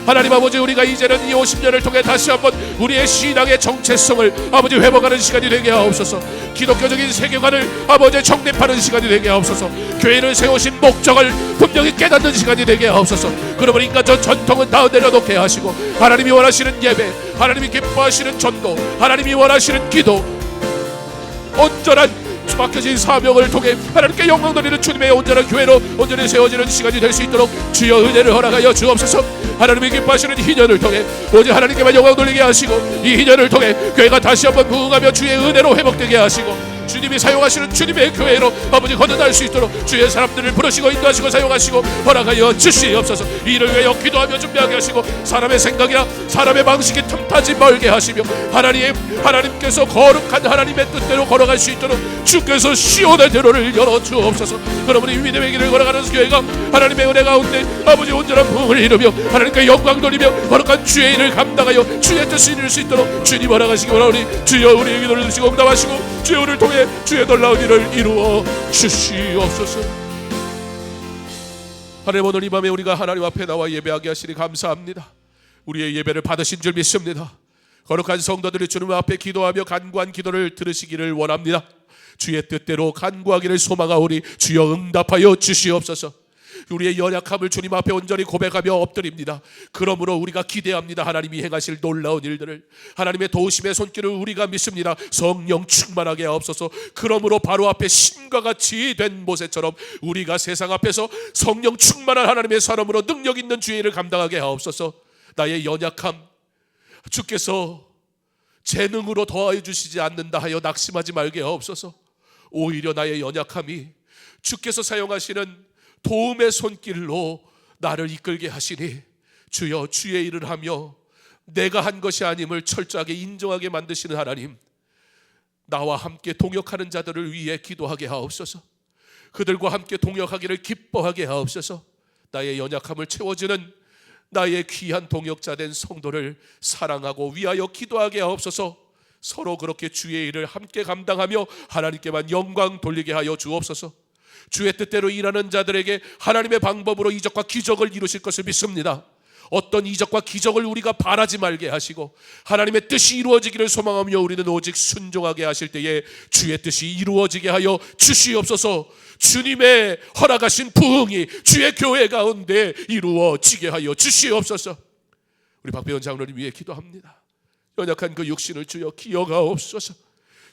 하나님 아버지, 우리가 이제는 이 50년을 통해 다시 한번 우리의 신앙의 정체성을 아버지 회복하는 시간이 되게 하옵소서. 기독교적인 세계관을 아버지 정립하는 시간이 되게 하옵소서. 교회를 세우신 목적을 분명히 깨닫는 시간이 되게 하옵소서. 그러면 인간적 전통은 다 내려놓게 하시고 하나님이 원하시는 예배, 하나님이 기뻐하시는 전도, 하나님이 원하시는 기도, 온전한 맡겨진 사명을 통해 하나님께 영광 돌리는 주님의 온전한 교회로 온전히 세워지는 시간이 될 수 있도록 주여 은혜를 허락하여 주옵소서. 하나님이 기뻐하시는 희년을 통해 오직 하나님께만 영광 돌리게 하시고 이 희년을 통해 교회가 다시 한번 부흥하며 주의 은혜로 회복되게 하시고 주님이 사용하시는 주님의 교회로 아버지 거듭날 수 있도록 주의 사람들을 부르시고 인도하시고 사용하시고 허락하여 주시옵소서. 이를 위하여 기도하며 준비하게 하시고 사람의 생각이나 사람의 방식이 틈타지 말게 하시며 하나님께서 거룩한 하나님의 뜻대로 걸어갈 수 있도록 주께서 시온의 대로를 열어 주옵소서. 그러므로 믿음의 길을 걸어가는 교회가 하나님의 은혜 가운데 아버지 온전한 부흥을 이루며 하나님께 영광 돌리며 거룩한 주의 일을 감당하여 주의 뜻을 이룰 수 있도록 주님 허락하시기 원하오니 주여 우리의 기도를 드시고 응답하시고 주의 오늘 통해 주의 놀라운 일을 이루어 주시옵소서. 하나님, 오늘 이 밤에 우리가 하나님 앞에 나와 예배하게 하시니 감사합니다. 우리의 예배를 받으신 줄 믿습니다. 거룩한 성도들이 주님 앞에 기도하며 간구한 기도를 들으시기를 원합니다. 주의 뜻대로 간구하기를 소망하오니 주여 응답하여 주시옵소서. 우리의 연약함을 주님 앞에 온전히 고백하며 엎드립니다. 그러므로 우리가 기대합니다. 하나님이 행하실 놀라운 일들을, 하나님의 도우심의 손길을 우리가 믿습니다. 성령 충만하게 하옵소서. 그러므로 바로 앞에 신과 같이 된 모세처럼 우리가 세상 앞에서 성령 충만한 하나님의 사람으로 능력 있는 주의 일을 감당하게 하옵소서. 나의 연약함 주께서 재능으로 더하여 주시지 않는다 하여 낙심하지 말게 하옵소서. 오히려 나의 연약함이 주께서 사용하시는 도움의 손길로 나를 이끌게 하시니 주여 주의 일을 하며 내가 한 것이 아님을 철저하게 인정하게 만드시는 하나님, 나와 함께 동역하는 자들을 위해 기도하게 하옵소서. 그들과 함께 동역하기를 기뻐하게 하옵소서. 나의 연약함을 채워주는 나의 귀한 동역자 된 성도를 사랑하고 위하여 기도하게 하옵소서. 서로 그렇게 주의 일을 함께 감당하며 하나님께만 영광 돌리게 하여 주옵소서. 주의 뜻대로 일하는 자들에게 하나님의 방법으로 이적과 기적을 이루실 것을 믿습니다. 어떤 이적과 기적을 우리가 바라지 말게 하시고 하나님의 뜻이 이루어지기를 소망하며 우리는 오직 순종하게 하실 때에 주의 뜻이 이루어지게 하여 주시옵소서. 주님의 허락하신 부흥이 주의 교회 가운데 이루어지게 하여 주시옵소서. 우리 박배원 장로님 위해 기도합니다. 연약한 그 육신을 주여 기억하옵소서.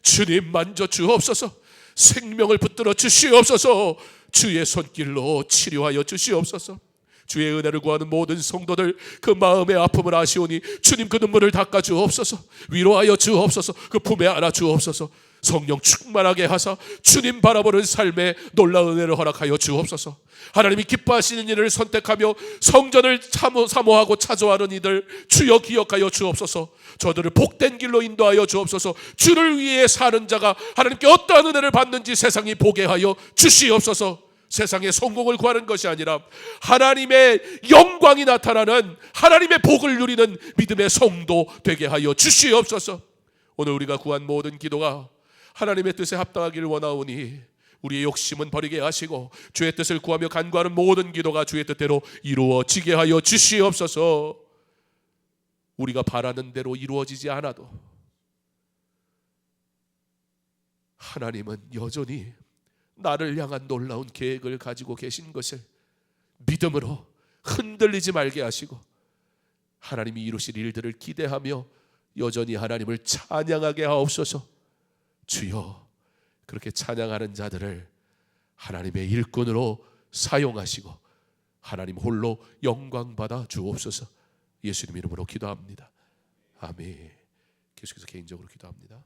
주님 만져 주옵소서. 생명을 붙들어 주시옵소서. 주의 손길로 치료하여 주시옵소서. 주의 은혜를 구하는 모든 성도들 그 마음의 아픔을 아시오니 주님 그 눈물을 닦아 주옵소서. 위로하여 주옵소서. 그 품에 안아 주옵소서. 성령 충만하게 하사 주님 바라보는 삶에 놀라운 은혜를 허락하여 주옵소서. 하나님이 기뻐하시는 일을 선택하며 성전을 사모하고 찾아와는 이들 주여 기억하여 주옵소서. 저들을 복된 길로 인도하여 주옵소서. 주를 위해 사는 자가 하나님께 어떠한 은혜를 받는지 세상이 보게 하여 주시옵소서. 세상의 성공을 구하는 것이 아니라 하나님의 영광이 나타나는 하나님의 복을 누리는 믿음의 성도 되게 하여 주시옵소서. 오늘 우리가 구한 모든 기도가 하나님의 뜻에 합당하기를 원하오니 우리의 욕심은 버리게 하시고 주의 뜻을 구하며 간구하는 모든 기도가 주의 뜻대로 이루어지게 하여 주시옵소서. 우리가 바라는 대로 이루어지지 않아도 하나님은 여전히 나를 향한 놀라운 계획을 가지고 계신 것을 믿음으로 흔들리지 말게 하시고 하나님이 이루실 일들을 기대하며 여전히 하나님을 찬양하게 하옵소서. 주여, 그렇게 찬양하는 자들을 하나님의 일꾼으로 사용하시고 하나님 홀로 영광 받아 주옵소서. 예수님 이름으로 기도합니다. 아멘. 계속해서 개인적으로 기도합니다.